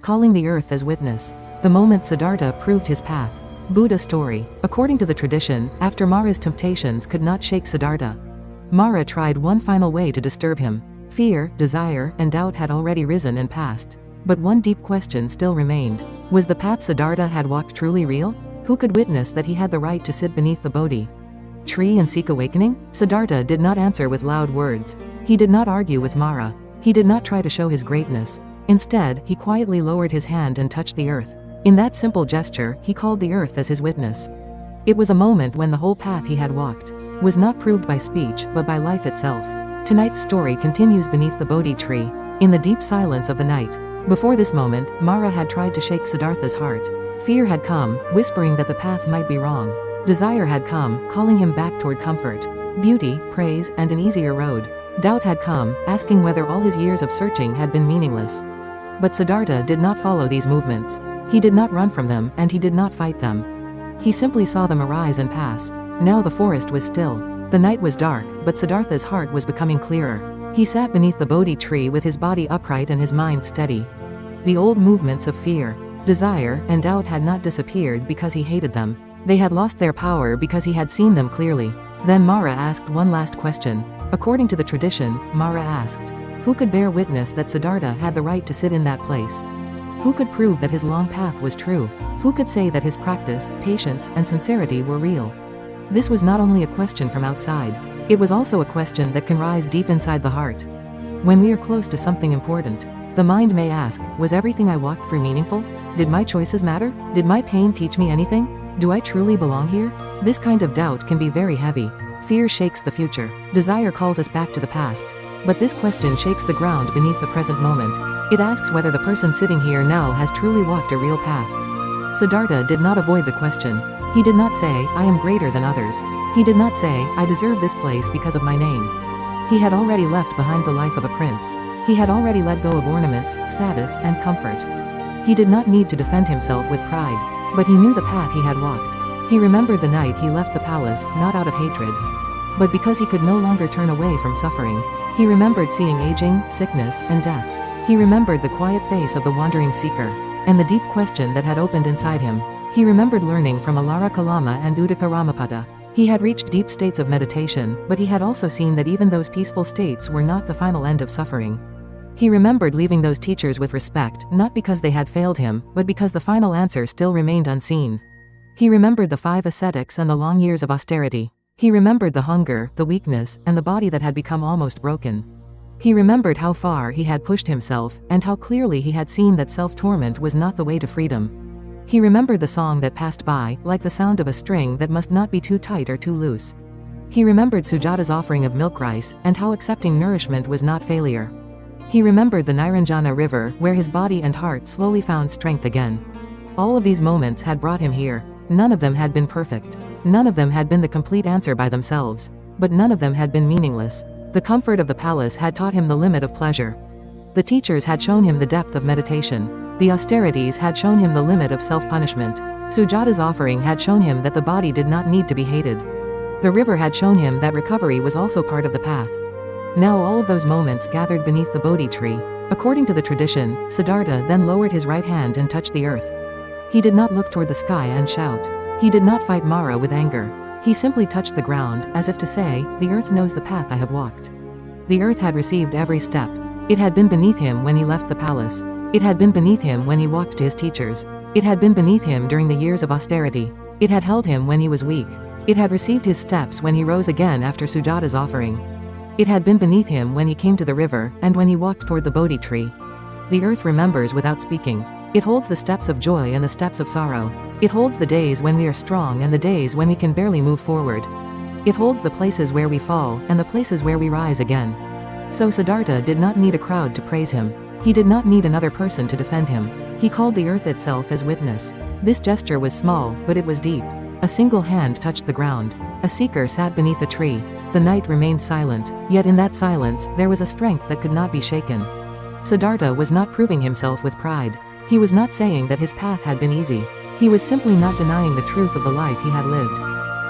calling the earth as witness. The moment Siddhartha proved his path. Buddha story. According to the tradition, after Mara's temptations could not shake Siddhartha, Mara tried one final way to disturb him. Fear, desire, and doubt had already risen and passed. But one deep question still remained. Was the path Siddhartha had walked truly real? Who could witness that he had the right to sit beneath the Bodhi Tree and seek awakening? Siddhartha did not answer with loud words. He did not argue with Mara. He did not try to show his greatness. Instead, he quietly lowered his hand and touched the earth. In that simple gesture, he called the earth as his witness. It was a moment when the whole path he had walked was not proved by speech but by life itself. Tonight's story continues beneath the Bodhi tree, in the deep silence of the night. Before this moment, Mara had tried to shake Siddhartha's heart. Fear had come, whispering that the path might be wrong. Desire had come, calling him back toward comfort, beauty, praise, and an easier road. Doubt had come, asking whether all his years of searching had been meaningless. But Siddhartha did not follow these movements. He did not run from them, and he did not fight them. He simply saw them arise and pass. Now the forest was still. The night was dark, but Siddhartha's heart was becoming clearer. He sat beneath the Bodhi tree with his body upright and his mind steady. The old movements of fear, desire, and doubt had not disappeared because he hated them. They had lost their power because he had seen them clearly. Then Mara asked one last question. According to the tradition, Mara asked, who could bear witness that Siddhartha had the right to sit in that place? Who could prove that his long path was true? Who could say that his practice, patience, and sincerity were real? This was not only a question from outside. It was also a question that can rise deep inside the heart. When we are close to something important, the mind may ask, was everything I walked through meaningful? Did my choices matter? Did my pain teach me anything? Do I truly belong here? This kind of doubt can be very heavy. Fear shakes the future. Desire calls us back to the past. But this question shakes the ground beneath the present moment. It asks whether the person sitting here now has truly walked a real path. Siddhartha did not avoid the question. He did not say, I am greater than others. He did not say, I deserve this place because of my name. He had already left behind the life of a prince. He had already let go of ornaments, status, and comfort. He did not need to defend himself with pride. But he knew the path he had walked. He remembered the night he left the palace, not out of hatred, but because he could no longer turn away from suffering. He remembered seeing aging, sickness, and death. He remembered the quiet face of the wandering seeker, and the deep question that had opened inside him. He remembered learning from Alara Kalama and Uddaka Ramaputta. He had reached deep states of meditation, but he had also seen that even those peaceful states were not the final end of suffering. He remembered leaving those teachers with respect, not because they had failed him, but because the final answer still remained unseen. He remembered the 5 ascetics and the long years of austerity. He remembered the hunger, the weakness, and the body that had become almost broken. He remembered how far he had pushed himself, and how clearly he had seen that self-torment was not the way to freedom. He remembered the song that passed by, like the sound of a string that must not be too tight or too loose. He remembered Sujata's offering of milk rice, and how accepting nourishment was not failure. He remembered the Niranjana river, where his body and heart slowly found strength again. All of these moments had brought him here. None of them had been perfect. None of them had been the complete answer by themselves. But none of them had been meaningless. The comfort of the palace had taught him the limit of pleasure. The teachers had shown him the depth of meditation. The austerities had shown him the limit of self-punishment. Sujata's offering had shown him that the body did not need to be hated. The river had shown him that recovery was also part of the path. Now all of those moments gathered beneath the Bodhi tree. According to the tradition, Siddhartha then lowered his right hand and touched the earth. He did not look toward the sky and shout. He did not fight Mara with anger. He simply touched the ground, as if to say, the earth knows the path I have walked. The earth had received every step. It had been beneath him when he left the palace. It had been beneath him when he walked to his teachers. It had been beneath him during the years of austerity. It had held him when he was weak. It had received his steps when he rose again after Sujata's offering. It had been beneath him when he came to the river, and when he walked toward the Bodhi tree. The earth remembers without speaking. It holds the steps of joy and the steps of sorrow. It holds the days when we are strong and the days when we can barely move forward. It holds the places where we fall, and the places where we rise again. So Siddhartha did not need a crowd to praise him. He did not need another person to defend him. He called the earth itself as witness. This gesture was small, but it was deep. A single hand touched the ground. A seeker sat beneath a tree. The night remained silent, yet in that silence, there was a strength that could not be shaken. Siddhartha was not proving himself with pride. He was not saying that his path had been easy. He was simply not denying the truth of the life he had lived.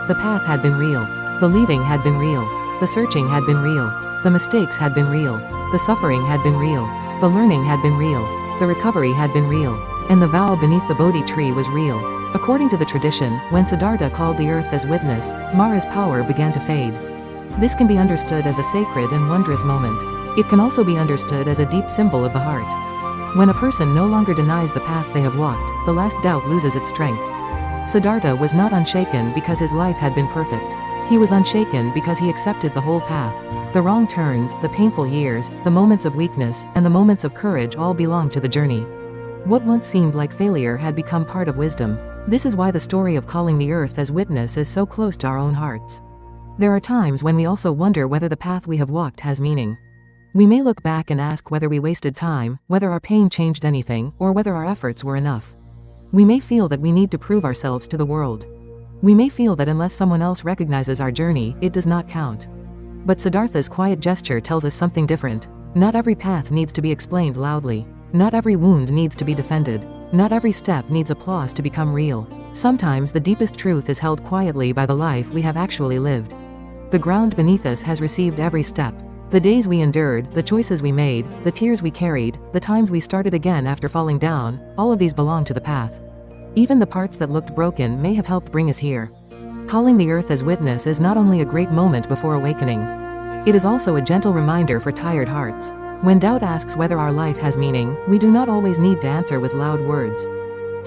The path had been real. The leaving had been real. The searching had been real. The mistakes had been real. The suffering had been real. The learning had been real. the recovery had been real, and the vow beneath the Bodhi tree was real. According to the tradition, when Siddhartha called the earth as witness, Mara's power began to fade. This can be understood as a sacred and wondrous moment. It can also be understood as a deep symbol of the heart. When a person no longer denies the path they have walked, the last doubt loses its strength. Siddhartha was not unshaken because his life had been perfect. He was unshaken because he accepted the whole path. The wrong turns, the painful years, the moments of weakness, and the moments of courage all belonged to the journey. What once seemed like failure had become part of wisdom. This is why the story of calling the earth as witness is so close to our own hearts. There are times when we also wonder whether the path we have walked has meaning. We may look back and ask whether we wasted time, whether our pain changed anything, or whether our efforts were enough. We may feel that we need to prove ourselves to the world. We may feel that unless someone else recognizes our journey, it does not count. But Siddhartha's quiet gesture tells us something different. Not every path needs to be explained loudly. Not every wound needs to be defended. Not every step needs applause to become real. Sometimes the deepest truth is held quietly by the life we have actually lived. The ground beneath us has received every step. The days we endured, the choices we made, the tears we carried, the times we started again after falling down, all of these belong to the path. Even the parts that looked broken may have helped bring us here. Calling the earth as witness is not only a great moment before awakening. It is also a gentle reminder for tired hearts. When doubt asks whether our life has meaning, we do not always need to answer with loud words.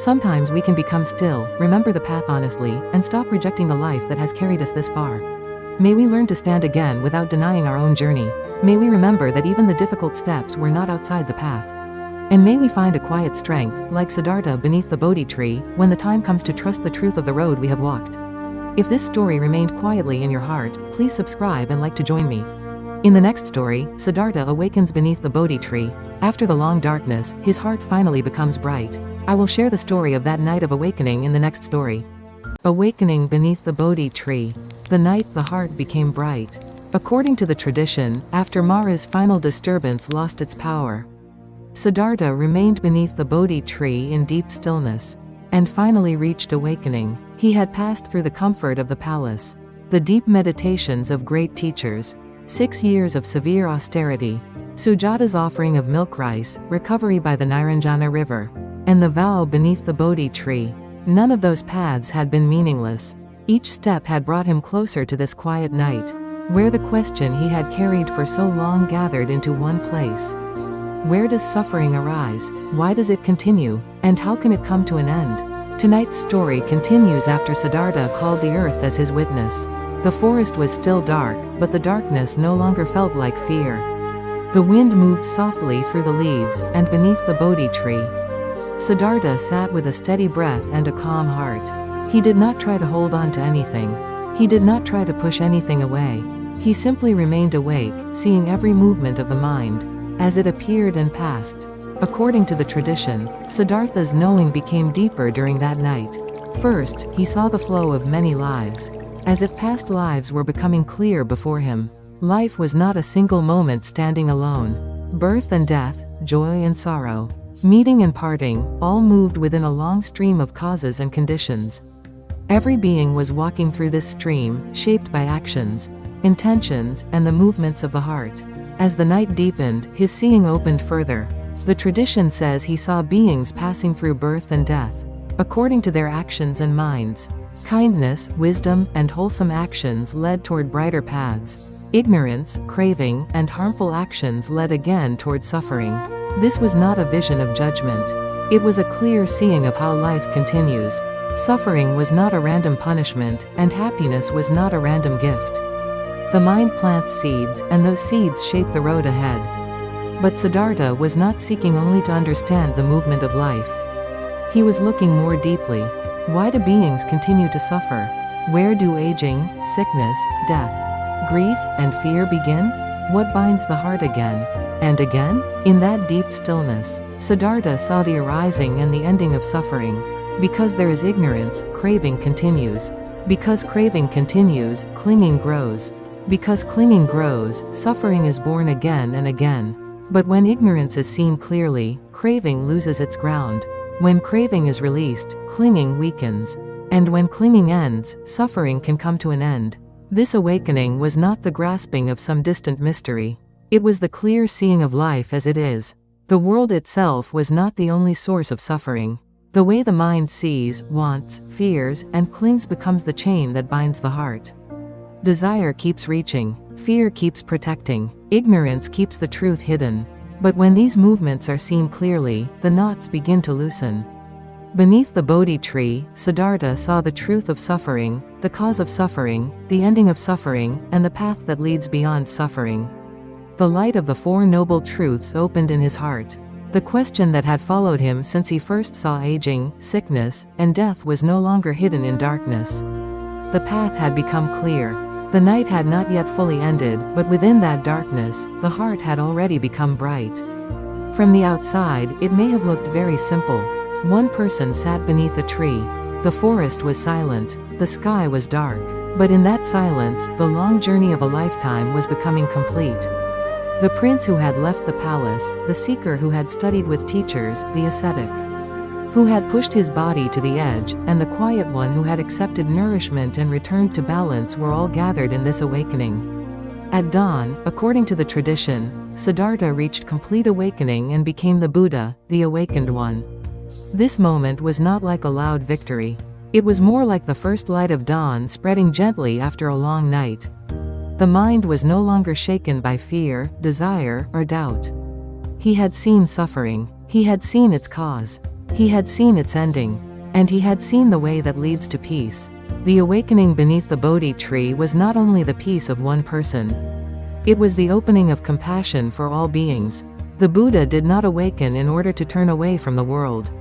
Sometimes we can become still, remember the path honestly, and stop rejecting the life that has carried us this far. May we learn to stand again without denying our own journey. May we remember that even the difficult steps were not outside the path. And may we find a quiet strength, like Siddhartha beneath the Bodhi tree, when the time comes to trust the truth of the road we have walked. If this story remained quietly in your heart, please subscribe and like to join me. In the next story, Siddhartha awakens beneath the Bodhi tree. After the long darkness, his heart finally becomes bright. I will share the story of that night of awakening in the next story. Awakening beneath the Bodhi tree. The night the heart became bright. According to the tradition, after Mara's final disturbance lost its power, Siddhartha remained beneath the Bodhi tree in deep stillness, and finally reached awakening. He had passed through the comfort of the palace, the deep meditations of great teachers, 6 years of severe austerity, Sujata's offering of milk rice, recovery by the Niranjana river, and the vow beneath the Bodhi tree. None of those paths had been meaningless. Each step had brought him closer to this quiet night, where the question he had carried for so long gathered into one place. Where does suffering arise? Why does it continue? And how can it come to an end? Tonight's story continues after Siddhartha called the earth as his witness. The forest was still dark, but the darkness no longer felt like fear. The wind moved softly through the leaves, and beneath the Bodhi tree, Siddhartha sat with a steady breath and a calm heart. He did not try to hold on to anything. He did not try to push anything away. He simply remained awake, seeing every movement of the mind, as it appeared and passed. According to the tradition, Siddhartha's knowing became deeper during that night. First, he saw the flow of many lives, as if past lives were becoming clear before him. Life was not a single moment standing alone. Birth and death, joy and sorrow, meeting and parting, all moved within a long stream of causes and conditions. Every being was walking through this stream, shaped by actions, intentions, and the movements of the heart. As the night deepened, his seeing opened further. The tradition says he saw beings passing through birth and death, according to their actions and minds. Kindness, wisdom, and wholesome actions led toward brighter paths. Ignorance, craving, and harmful actions led again toward suffering. This was not a vision of judgment. It was a clear seeing of how life continues. Suffering was not a random punishment, and happiness was not a random gift. The mind plants seeds, and those seeds shape the road ahead. But Siddhartha was not seeking only to understand the movement of life. He was looking more deeply. Why do beings continue to suffer? Where do aging, sickness, death, grief, and fear begin? What binds the heart again and again? In that deep stillness, Siddhartha saw the arising and the ending of suffering. Because there is ignorance, craving continues. Because craving continues, clinging grows. Because clinging grows, suffering is born again and again. But when ignorance is seen clearly, craving loses its ground. When craving is released, clinging weakens. And when clinging ends, suffering can come to an end. This awakening was not the grasping of some distant mystery. It was the clear seeing of life as it is. The world itself was not the only source of suffering. The way the mind sees, wants, fears, and clings becomes the chain that binds the heart. Desire keeps reaching, fear keeps protecting, ignorance keeps the truth hidden. But when these movements are seen clearly, the knots begin to loosen. Beneath the Bodhi tree, Siddhartha saw the truth of suffering, the cause of suffering, the ending of suffering, and the path that leads beyond suffering. The light of the Four Noble Truths opened in his heart. The question that had followed him since he first saw aging, sickness, and death was no longer hidden in darkness. The path had become clear. The night had not yet fully ended, but within that darkness, the heart had already become bright. From the outside, it may have looked very simple. One person sat beneath a tree. The forest was silent. The sky was dark. But in that silence, the long journey of a lifetime was becoming complete. The prince who had left the palace, the seeker who had studied with teachers, the ascetic who had pushed his body to the edge, and the quiet one who had accepted nourishment and returned to balance were all gathered in this awakening. At dawn, according to the tradition, Siddhartha reached complete awakening and became the Buddha, the awakened one. This moment was not like a loud victory. It was more like the first light of dawn spreading gently after a long night. The mind was no longer shaken by fear, desire, or doubt. He had seen suffering. He had seen its cause. He had seen its ending. And he had seen the way that leads to peace. The awakening beneath the Bodhi tree was not only the peace of one person. It was the opening of compassion for all beings. The Buddha did not awaken in order to turn away from the world.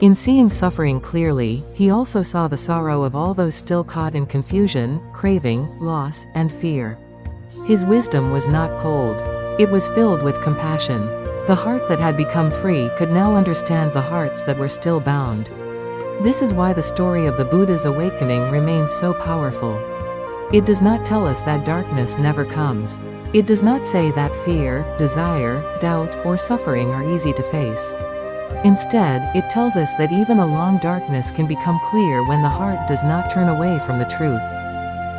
In seeing suffering clearly, he also saw the sorrow of all those still caught in confusion, craving, loss, and fear. His wisdom was not cold. It was filled with compassion. The heart that had become free could now understand the hearts that were still bound. This is why the story of the Buddha's awakening remains so powerful. It does not tell us that darkness never comes. It does not say that fear, desire, doubt, or suffering are easy to face. Instead, it tells us that even a long darkness can become clear when the heart does not turn away from the truth.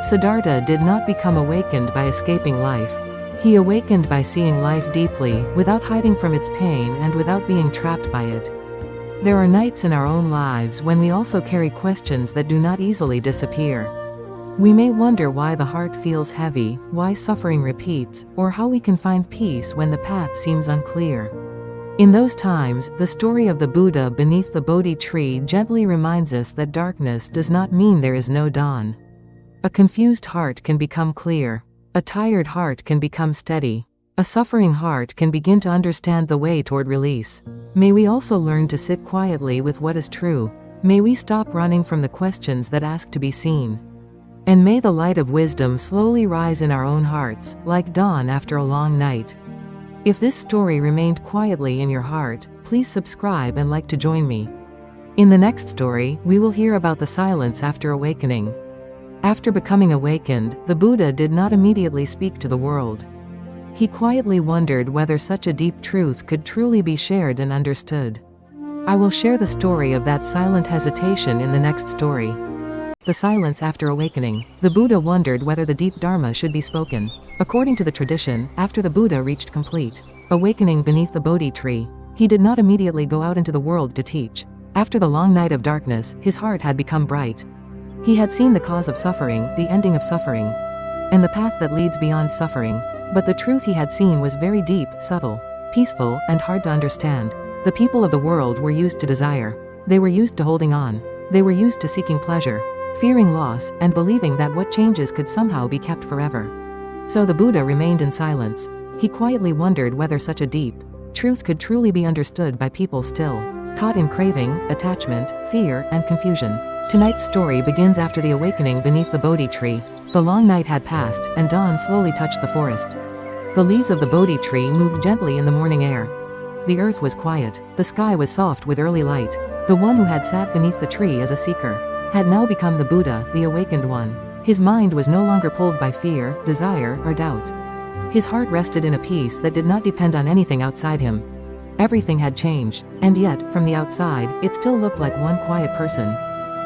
Siddhartha did not become awakened by escaping life. He awakened by seeing life deeply, without hiding from its pain and without being trapped by it. There are nights in our own lives when we also carry questions that do not easily disappear. We may wonder why the heart feels heavy, why suffering repeats, or how we can find peace when the path seems unclear. In those times, the story of the Buddha beneath the Bodhi tree gently reminds us that darkness does not mean there is no dawn. A confused heart can become clear. A tired heart can become steady. A suffering heart can begin to understand the way toward release. May we also learn to sit quietly with what is true. May we stop running from the questions that ask to be seen. And may the light of wisdom slowly rise in our own hearts, like dawn after a long night. If this story remained quietly in your heart, please subscribe and like to join me. In the next story, we will hear about the silence after awakening. After becoming awakened, the Buddha did not immediately speak to the world. He quietly wondered whether such a deep truth could truly be shared and understood. I will share the story of that silent hesitation in the next story. The silence after awakening. The Buddha wondered whether the deep Dharma should be spoken. According to the tradition, after the Buddha reached complete awakening beneath the Bodhi tree, he did not immediately go out into the world to teach. After the long night of darkness, his heart had become bright. He had seen the cause of suffering, the ending of suffering, and the path that leads beyond suffering. But the truth he had seen was very deep, subtle, peaceful, and hard to understand. The people of the world were used to desire. They were used to holding on. They were used to seeking pleasure, fearing loss, and believing that what changes could somehow be kept forever. So the Buddha remained in silence. He quietly wondered whether such a deep truth could truly be understood by people still caught in craving, attachment, fear, and confusion. Tonight's story begins after the awakening beneath the Bodhi tree. The long night had passed, and dawn slowly touched the forest. The leaves of the Bodhi tree moved gently in the morning air. The earth was quiet. The sky was soft with early light. The one who had sat beneath the tree as a seeker had now become the Buddha, the awakened one. His mind was no longer pulled by fear, desire, or doubt. His heart rested in a peace that did not depend on anything outside him. Everything had changed, and yet, from the outside, it still looked like one quiet person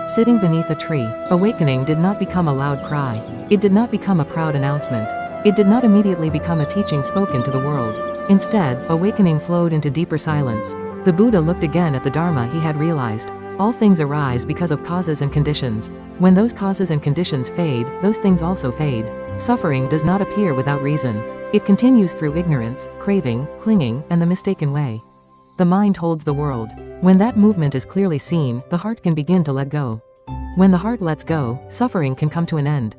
sitting beneath a tree. Awakening did not become a loud cry. It did not become a proud announcement. It did not immediately become a teaching spoken to the world. Instead, awakening flowed into deeper silence. The Buddha looked again at the Dharma he had realized. All things arise because of causes and conditions. When those causes and conditions fade, those things also fade. Suffering does not appear without reason. It continues through ignorance, craving, clinging, and the mistaken way. The mind holds the world. When that movement is clearly seen, the heart can begin to let go. When the heart lets go, suffering can come to an end.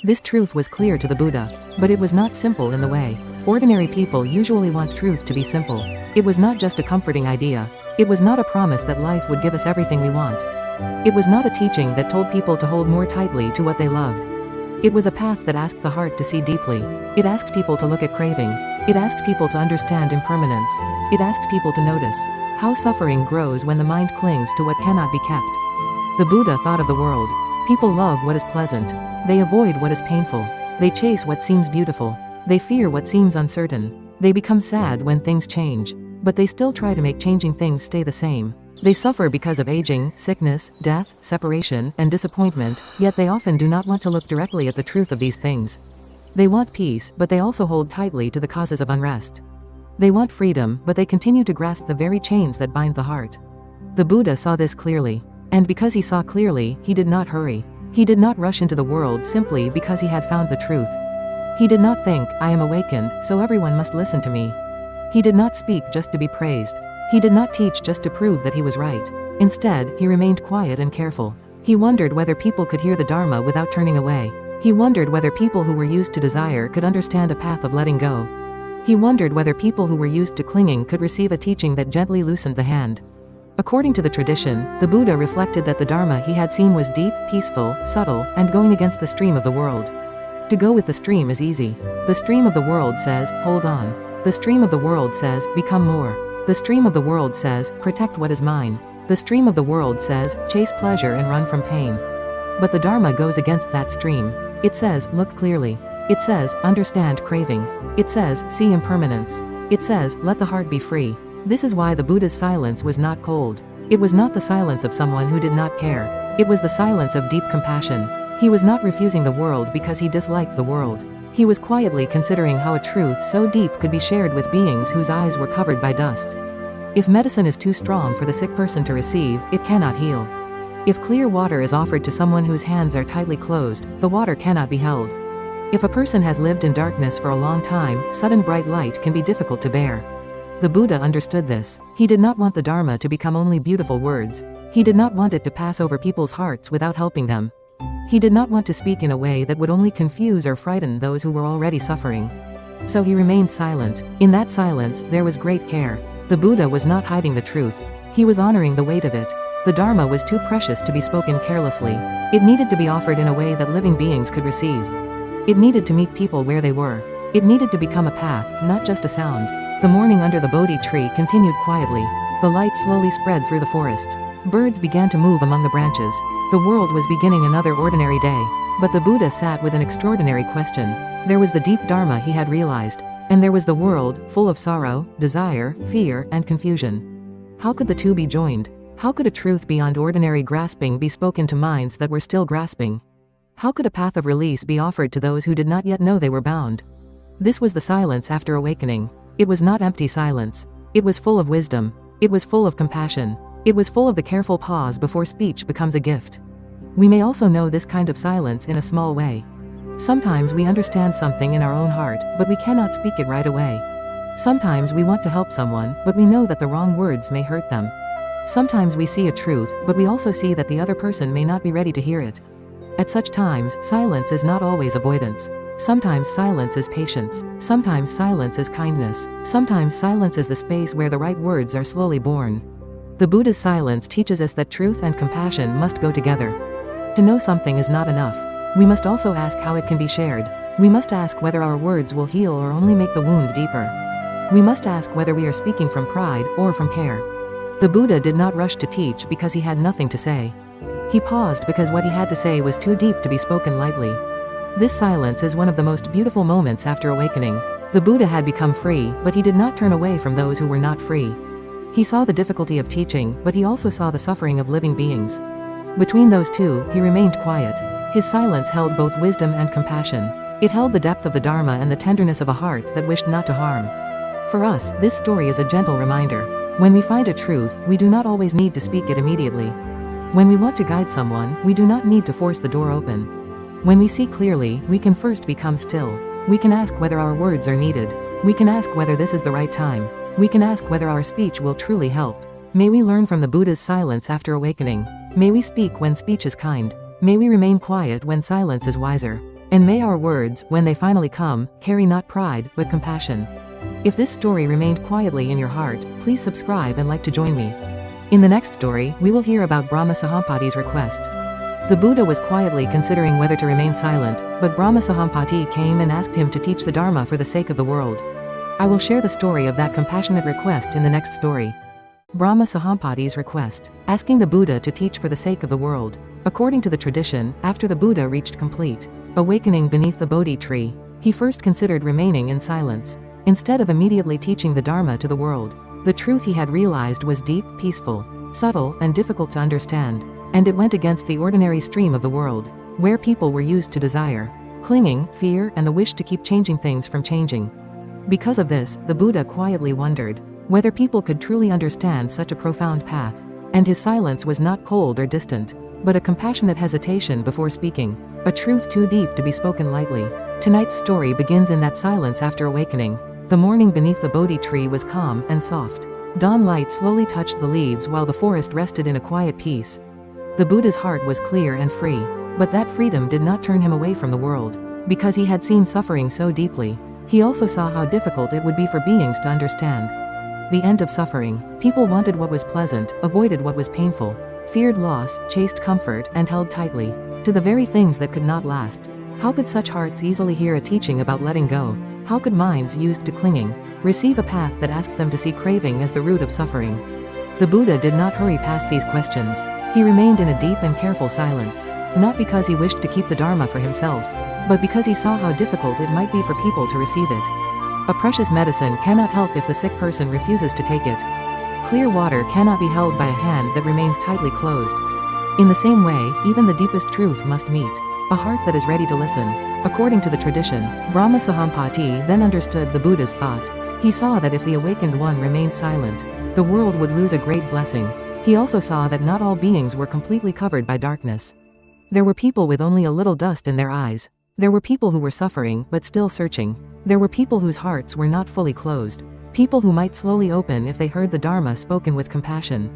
This truth was clear to the Buddha, but it was not simple in the way. Ordinary people usually want truth to be simple. It was not just a comforting idea. It was not a promise that life would give us everything we want. It was not a teaching that told people to hold more tightly to what they loved. It was a path that asked the heart to see deeply. It asked people to look at craving. It asked people to understand impermanence. It asked people to notice how suffering grows when the mind clings to what cannot be kept. The Buddha thought of the world. People love what is pleasant. They avoid what is painful. They chase what seems beautiful. They fear what seems uncertain. They become sad when things change. But they still try to make changing things stay the same. They suffer because of aging, sickness, death, separation, and disappointment, yet they often do not want to look directly at the truth of these things. They want peace, but they also hold tightly to the causes of unrest. They want freedom, but they continue to grasp the very chains that bind the heart. The Buddha saw this clearly. And because he saw clearly, he did not hurry. He did not rush into the world simply because he had found the truth. He did not think, I am awakened, so everyone must listen to me. He did not speak just to be praised. He did not teach just to prove that he was right. Instead, he remained quiet and careful. He wondered whether people could hear the Dharma without turning away. He wondered whether people who were used to desire could understand a path of letting go. He wondered whether people who were used to clinging could receive a teaching that gently loosened the hand. According to the tradition, the Buddha reflected that the Dharma he had seen was deep, peaceful, subtle, and going against the stream of the world. To go with the stream is easy. The stream of the world says, hold on. The stream of the world says, become more. The stream of the world says, protect what is mine. The stream of the world says, chase pleasure and run from pain. But the Dharma goes against that stream. It says, look clearly. It says, understand craving. It says, see impermanence. It says, let the heart be free. This is why the Buddha's silence was not cold. It was not the silence of someone who did not care. It was the silence of deep compassion. He was not refusing the world because he disliked the world. He was quietly considering how a truth so deep could be shared with beings whose eyes were covered by dust. If medicine is too strong for the sick person to receive, it cannot heal. If clear water is offered to someone whose hands are tightly closed, the water cannot be held. If a person has lived in darkness for a long time, sudden bright light can be difficult to bear. The Buddha understood this. He did not want the Dharma to become only beautiful words. He did not want it to pass over people's hearts without helping them. He did not want to speak in a way that would only confuse or frighten those who were already suffering. So he remained silent. In that silence, there was great care. The Buddha was not hiding the truth. He was honoring the weight of it. The Dharma was too precious to be spoken carelessly. It needed to be offered in a way that living beings could receive. It needed to meet people where they were. It needed to become a path, not just a sound. The morning under the Bodhi tree continued quietly. The light slowly spread through the forest. Birds began to move among the branches. The world was beginning another ordinary day. But the Buddha sat with an extraordinary question. There was the deep Dharma he had realized. And there was the world, full of sorrow, desire, fear, and confusion. How could the two be joined? How could a truth beyond ordinary grasping be spoken to minds that were still grasping? How could a path of release be offered to those who did not yet know they were bound? This was the silence after awakening. It was not empty silence. It was full of wisdom. It was full of compassion. It was full of the careful pause before speech becomes a gift. We may also know this kind of silence in a small way. Sometimes we understand something in our own heart, but we cannot speak it right away. Sometimes we want to help someone, but we know that the wrong words may hurt them. Sometimes we see a truth, but we also see that the other person may not be ready to hear it. At such times, silence is not always avoidance. Sometimes silence is patience. Sometimes silence is kindness. Sometimes silence is the space where the right words are slowly born. The Buddha's silence teaches us that truth and compassion must go together. To know something is not enough. We must also ask how it can be shared. We must ask whether our words will heal or only make the wound deeper. We must ask whether we are speaking from pride or from care. The Buddha did not rush to teach because he had nothing to say. He paused because what he had to say was too deep to be spoken lightly. This silence is one of the most beautiful moments after awakening. The Buddha had become free, but he did not turn away from those who were not free. He saw the difficulty of teaching, but he also saw the suffering of living beings. Between those two, he remained quiet. His silence held both wisdom and compassion. It held the depth of the Dharma and the tenderness of a heart that wished not to harm. For us, this story is a gentle reminder. When we find a truth, we do not always need to speak it immediately. When we want to guide someone, we do not need to force the door open. When we see clearly, we can first become still. We can ask whether our words are needed. We can ask whether this is the right time. We can ask whether our speech will truly help. May we learn from the Buddha's silence after awakening. May we speak when speech is kind. May we remain quiet when silence is wiser. And may our words, when they finally come, carry not pride, but compassion. If this story remained quietly in your heart, please subscribe and like to join me. In the next story, we will hear about Brahma Sahampati's request. The Buddha was quietly considering whether to remain silent, but Brahma Sahampati came and asked him to teach the Dharma for the sake of the world. I will share the story of that compassionate request in the next story. Brahma Sahampati's request, asking the Buddha to teach for the sake of the world. According to the tradition, after the Buddha reached complete awakening beneath the Bodhi tree, he first considered remaining in silence. Instead of immediately teaching the Dharma to the world, the truth he had realized was deep, peaceful, subtle, and difficult to understand, and it went against the ordinary stream of the world, where people were used to desire, clinging, fear, and the wish to keep changing things from changing. Because of this, the Buddha quietly wondered whether people could truly understand such a profound path, and his silence was not cold or distant, but a compassionate hesitation before speaking, a truth too deep to be spoken lightly. Tonight's story begins in that silence after awakening. The morning beneath the Bodhi tree was calm and soft. Dawn light slowly touched the leaves while the forest rested in a quiet peace. The Buddha's heart was clear and free, but that freedom did not turn him away from the world. Because he had seen suffering so deeply, he also saw how difficult it would be for beings to understand the end of suffering. People wanted what was pleasant, avoided what was painful, feared loss, chased comfort, and held tightly to the very things that could not last. How could such hearts easily hear a teaching about letting go? How could minds used to clinging receive a path that asked them to see craving as the root of suffering? The Buddha did not hurry past these questions. He remained in a deep and careful silence, not because he wished to keep the Dharma for himself, but because he saw how difficult it might be for people to receive it. A precious medicine cannot help if the sick person refuses to take it. Clear water cannot be held by a hand that remains tightly closed. In the same way, even the deepest truth must meet a heart that is ready to listen. According to the tradition, Brahma Sahampati then understood the Buddha's thought. He saw that if the awakened one remained silent, the world would lose a great blessing. He also saw that not all beings were completely covered by darkness. There were people with only a little dust in their eyes. There were people who were suffering but still searching. There were people whose hearts were not fully closed. People who might slowly open if they heard the Dharma spoken with compassion.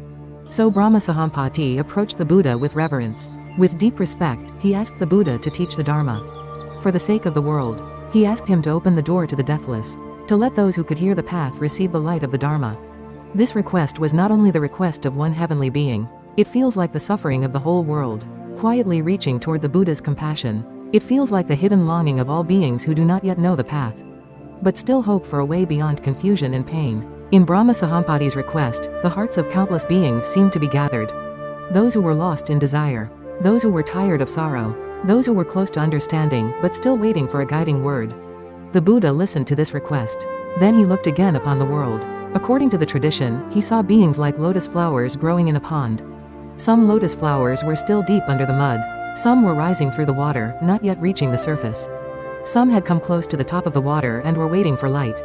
So Brahma Sahampati approached the Buddha with reverence. With deep respect, he asked the Buddha to teach the Dharma. For the sake of the world, he asked him to open the door to the deathless, to let those who could hear the path receive the light of the Dharma. This request was not only the request of one heavenly being. It feels like the suffering of the whole world, quietly reaching toward the Buddha's compassion. It feels like the hidden longing of all beings who do not yet know the path, but still hope for a way beyond confusion and pain. In Brahma Sahampati's request, the hearts of countless beings seemed to be gathered. Those who were lost in desire, those who were tired of sorrow, those who were close to understanding but still waiting for a guiding word. The Buddha listened to this request. Then he looked again upon the world. According to the tradition, he saw beings like lotus flowers growing in a pond. Some lotus flowers were still deep under the mud. Some were rising through the water, not yet reaching the surface. Some had come close to the top of the water and were waiting for light.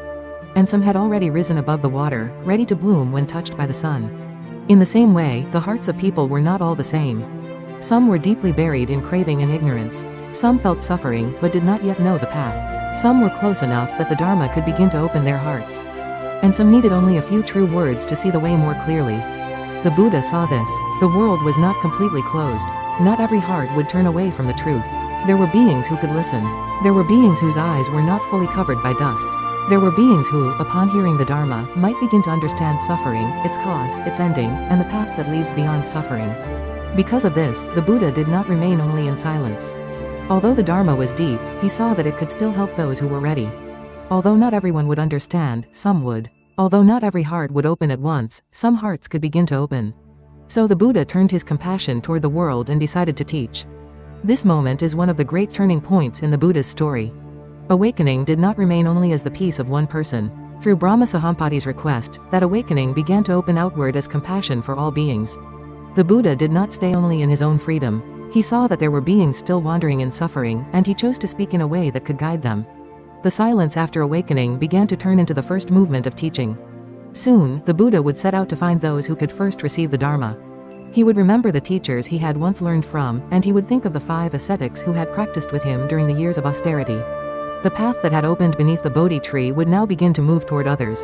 And some had already risen above the water, ready to bloom when touched by the sun. In the same way, the hearts of people were not all the same. Some were deeply buried in craving and ignorance. Some felt suffering but did not yet know the path. Some were close enough that the Dharma could begin to open their hearts. And some needed only a few true words to see the way more clearly. The Buddha saw this. The world was not completely closed. Not every heart would turn away from the truth. There were beings who could listen. There were beings whose eyes were not fully covered by dust. There were beings who, upon hearing the Dharma, might begin to understand suffering, its cause, its ending, and the path that leads beyond suffering. Because of this, the Buddha did not remain only in silence. Although the Dharma was deep, he saw that it could still help those who were ready. Although not everyone would understand, some would. Although not every heart would open at once, some hearts could begin to open. So the Buddha turned his compassion toward the world and decided to teach. This moment is one of the great turning points in the Buddha's story. Awakening did not remain only as the peace of one person. Through Brahma Sahampati's request, that awakening began to open outward as compassion for all beings. The Buddha did not stay only in his own freedom. He saw that there were beings still wandering in suffering, and he chose to speak in a way that could guide them. The silence after awakening began to turn into the first movement of teaching. Soon, the Buddha would set out to find those who could first receive the Dharma. He would remember the teachers he had once learned from, and he would think of the 5 ascetics who had practiced with him during the years of austerity. The path that had opened beneath the Bodhi tree would now begin to move toward others.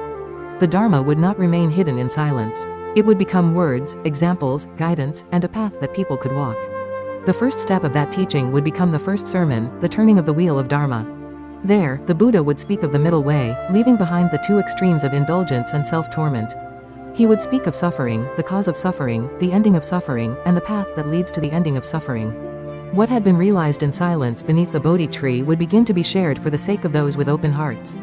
The Dharma would not remain hidden in silence. It would become words, examples, guidance, and a path that people could walk. The first step of that teaching would become the first sermon, the turning of the Wheel of Dharma. There, the Buddha would speak of the middle way, leaving behind the 2 extremes of indulgence and self-torment. He would speak of suffering, the cause of suffering, the ending of suffering, and the path that leads to the ending of suffering. What had been realized in silence beneath the Bodhi tree would begin to be shared for the sake of those with open hearts.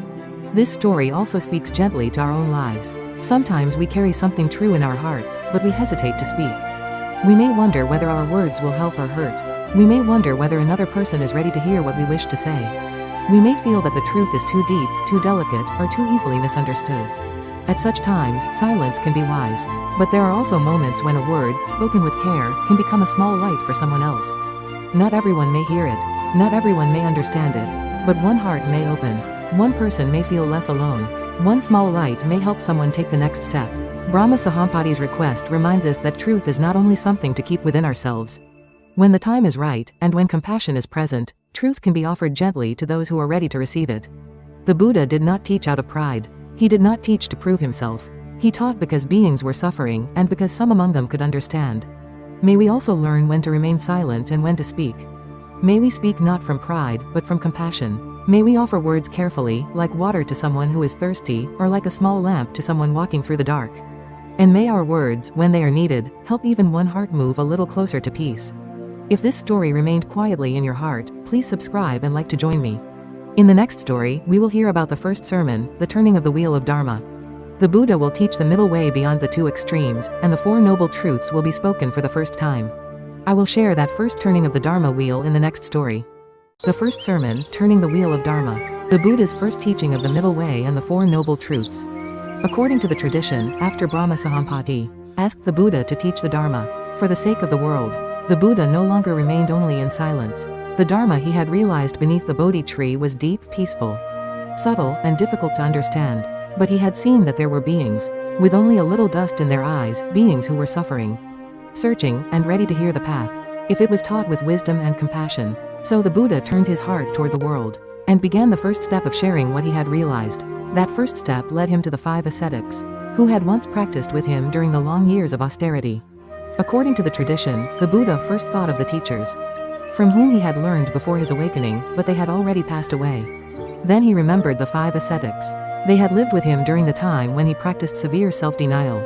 This story also speaks gently to our own lives. Sometimes we carry something true in our hearts, but we hesitate to speak. We may wonder whether our words will help or hurt. We may wonder whether another person is ready to hear what we wish to say. We may feel that the truth is too deep, too delicate, or too easily misunderstood. At such times, silence can be wise. But there are also moments when a word, spoken with care, can become a small light for someone else. Not everyone may hear it. Not everyone may understand it. But one heart may open. One person may feel less alone. One small light may help someone take the next step. Brahma Sahampati's request reminds us that truth is not only something to keep within ourselves. When the time is right, and when compassion is present, truth can be offered gently to those who are ready to receive it. The Buddha did not teach out of pride. He did not teach to prove himself. He taught because beings were suffering, and because some among them could understand. May we also learn when to remain silent and when to speak. May we speak not from pride, but from compassion. May we offer words carefully, like water to someone who is thirsty, or like a small lamp to someone walking through the dark. And may our words, when they are needed, help even one heart move a little closer to peace. If this story remained quietly in your heart, please subscribe and like to join me. In the next story, we will hear about the first sermon, the turning of the Wheel of Dharma. The Buddha will teach the middle way beyond the 2 extremes, and the 4 noble truths will be spoken for the first time. I will share that first turning of the Dharma wheel in the next story. The first sermon, Turning the Wheel of Dharma. The Buddha's first teaching of the middle way and the 4 noble truths. According to the tradition, after Brahma Sahampati asked the Buddha to teach the Dharma, for the sake of the world, the Buddha no longer remained only in silence. The Dharma he had realized beneath the Bodhi tree was deep, peaceful, subtle, and difficult to understand. But he had seen that there were beings, with only a little dust in their eyes, beings who were suffering, searching, and ready to hear the path, if it was taught with wisdom and compassion. So the Buddha turned his heart toward the world, and began the first step of sharing what he had realized. That first step led him to the 5 ascetics, who had once practiced with him during the long years of austerity. According to the tradition, the Buddha first thought of the teachers, from whom he had learned before his awakening, but they had already passed away. Then he remembered the 5 ascetics. They had lived with him during the time when he practiced severe self-denial.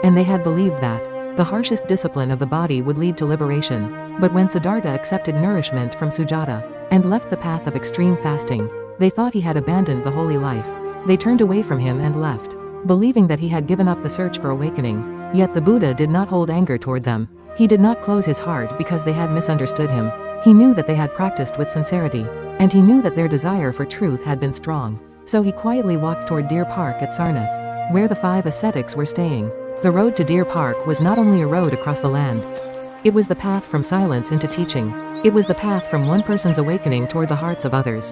And they had believed that the harshest discipline of the body would lead to liberation. But when Siddhartha accepted nourishment from Sujata, and left the path of extreme fasting, they thought he had abandoned the holy life. They turned away from him and left, believing that he had given up the search for awakening. Yet the Buddha did not hold anger toward them. He did not close his heart because they had misunderstood him. He knew that they had practiced with sincerity, and he knew that their desire for truth had been strong. So he quietly walked toward Deer Park at Sarnath, where the 5 ascetics were staying. The road to Deer Park was not only a road across the land. It was the path from silence into teaching. It was the path from one person's awakening toward the hearts of others.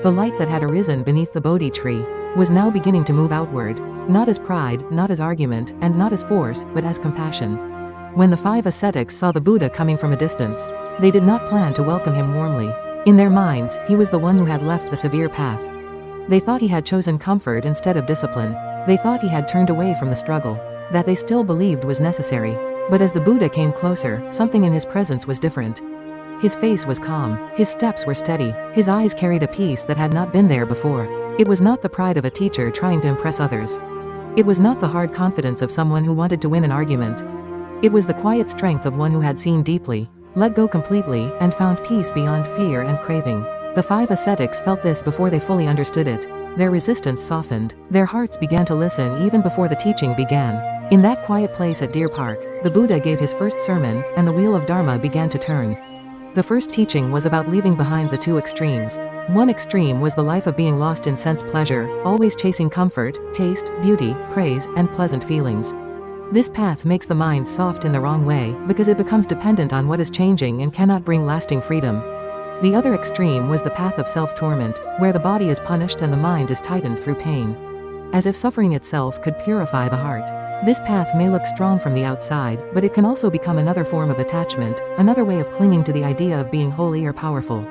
The light that had arisen beneath the Bodhi tree was now beginning to move outward, not as pride, not as argument, and not as force, but as compassion. When the 5 ascetics saw the Buddha coming from a distance, they did not plan to welcome him warmly. In their minds, he was the one who had left the severe path. They thought he had chosen comfort instead of discipline. They thought he had turned away from the struggle, that they still believed was necessary. But as the Buddha came closer, something in his presence was different. His face was calm, his steps were steady, his eyes carried a peace that had not been there before. It was not the pride of a teacher trying to impress others. It was not the hard confidence of someone who wanted to win an argument. It was the quiet strength of one who had seen deeply, let go completely, and found peace beyond fear and craving. The 5 ascetics felt this before they fully understood it. Their resistance softened. Their hearts began to listen even before the teaching began. In that quiet place at Deer Park, the Buddha gave his first sermon, and the Wheel of Dharma began to turn. The first teaching was about leaving behind the 2 extremes. One extreme was the life of being lost in sense pleasure, always chasing comfort, taste, beauty, praise, and pleasant feelings. This path makes the mind soft in the wrong way, because it becomes dependent on what is changing and cannot bring lasting freedom. The other extreme was the path of self-torment, where the body is punished and the mind is tightened through pain. As if suffering itself could purify the heart. This path may look strong from the outside, but it can also become another form of attachment, another way of clinging to the idea of being holy or powerful.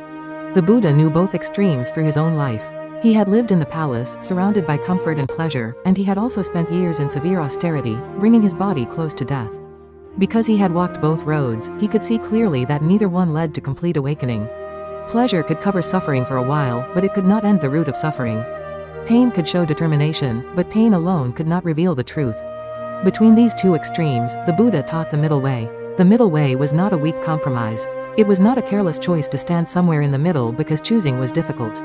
The Buddha knew both extremes through his own life. He had lived in the palace, surrounded by comfort and pleasure, and he had also spent years in severe austerity, bringing his body close to death. Because he had walked both roads, he could see clearly that neither one led to complete awakening. Pleasure could cover suffering for a while, but it could not end the root of suffering. Pain could show determination, but pain alone could not reveal the truth. Between these two extremes, the Buddha taught the middle way. The middle way was not a weak compromise. It was not a careless choice to stand somewhere in the middle because choosing was difficult.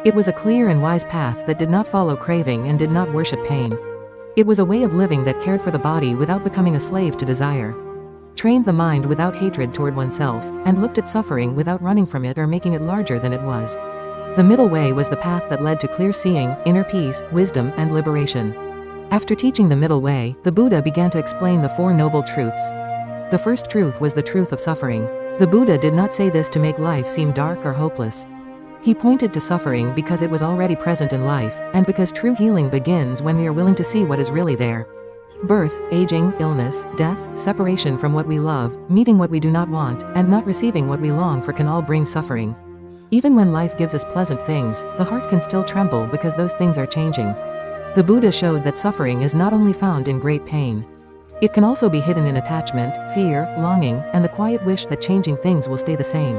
It was a clear and wise path that did not follow craving and did not worship pain. It was a way of living that cared for the body without becoming a slave to desire. Trained the mind without hatred toward oneself, and looked at suffering without running from it or making it larger than it was. The middle way was the path that led to clear seeing, inner peace, wisdom, and liberation. After teaching the middle way, the Buddha began to explain the Four Noble Truths. The first truth was the truth of suffering. The Buddha did not say this to make life seem dark or hopeless. He pointed to suffering because it was already present in life, and because true healing begins when we are willing to see what is really there. Birth, aging, illness, death, separation from what we love, meeting what we do not want, and not receiving what we long for can all bring suffering. Even when life gives us pleasant things, the heart can still tremble because those things are changing. The Buddha showed that suffering is not only found in great pain. It can also be hidden in attachment, fear, longing, and the quiet wish that changing things will stay the same.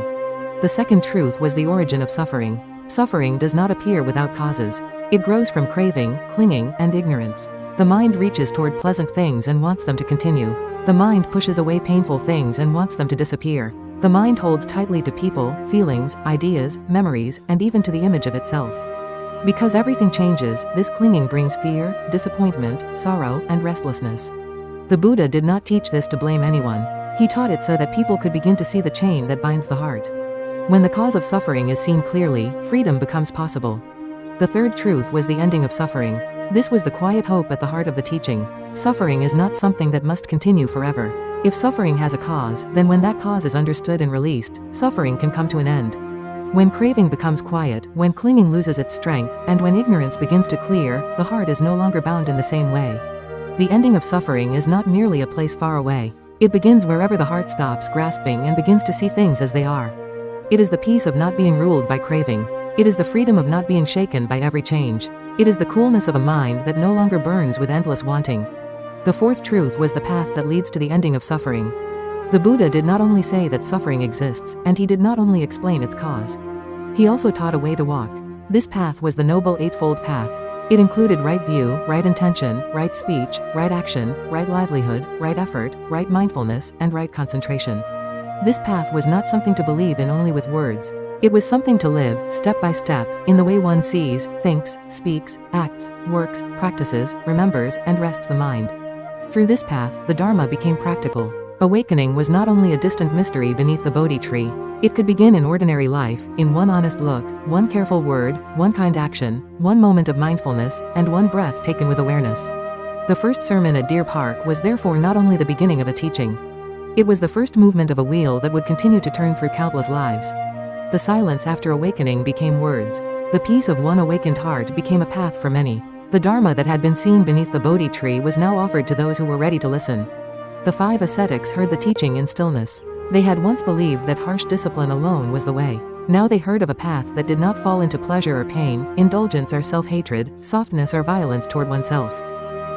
The second truth was the origin of suffering. Suffering does not appear without causes. It grows from craving, clinging, and ignorance. The mind reaches toward pleasant things and wants them to continue. The mind pushes away painful things and wants them to disappear. The mind holds tightly to people, feelings, ideas, memories, and even to the image of itself. Because everything changes, this clinging brings fear, disappointment, sorrow, and restlessness. The Buddha did not teach this to blame anyone. He taught it so that people could begin to see the chain that binds the heart. When the cause of suffering is seen clearly, freedom becomes possible. The third truth was the ending of suffering. This was the quiet hope at the heart of the teaching. Suffering is not something that must continue forever. If suffering has a cause, then when that cause is understood and released, suffering can come to an end. When craving becomes quiet, when clinging loses its strength, and when ignorance begins to clear, the heart is no longer bound in the same way. The ending of suffering is not merely a place far away. It begins wherever the heart stops grasping and begins to see things as they are. It is the peace of not being ruled by craving. It is the freedom of not being shaken by every change. It is the coolness of a mind that no longer burns with endless wanting. The fourth truth was the path that leads to the ending of suffering. The Buddha did not only say that suffering exists, and he did not only explain its cause. He also taught a way to walk. This path was the Noble Eightfold Path. It included right view, right intention, right speech, right action, right livelihood, right effort, right mindfulness, and right concentration. This path was not something to believe in only with words. It was something to live, step by step, in the way one sees, thinks, speaks, acts, works, practices, remembers, and rests the mind. Through this path, the Dharma became practical. Awakening was not only a distant mystery beneath the Bodhi tree. It could begin in ordinary life, in one honest look, one careful word, one kind action, one moment of mindfulness, and one breath taken with awareness. The first sermon at Deer Park was therefore not only the beginning of a teaching. It was the first movement of a wheel that would continue to turn through countless lives. The silence after awakening became words. The peace of one awakened heart became a path for many. The Dharma that had been seen beneath the Bodhi tree was now offered to those who were ready to listen. The 5 ascetics heard the teaching in stillness. They had once believed that harsh discipline alone was the way. Now they heard of a path that did not fall into pleasure or pain, indulgence or self-hatred, softness or violence toward oneself.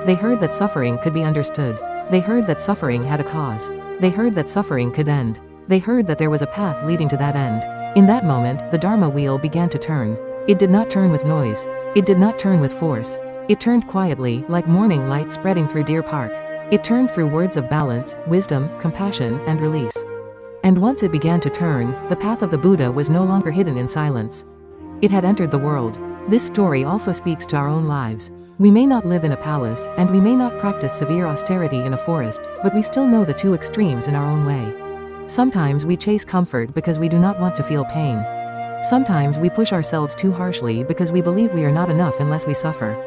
They heard that suffering could be understood. They heard that suffering had a cause. They heard that suffering could end. They heard that there was a path leading to that end. In that moment, the Dharma wheel began to turn. It did not turn with noise. It did not turn with force. It turned quietly, like morning light spreading through Deer Park. It turned through words of balance, wisdom, compassion, and release. And once it began to turn, the path of the Buddha was no longer hidden in silence. It had entered the world. This story also speaks to our own lives. We may not live in a palace, and we may not practice severe austerity in a forest, but we still know the two extremes in our own way. Sometimes we chase comfort because we do not want to feel pain. Sometimes we push ourselves too harshly because we believe we are not enough unless we suffer.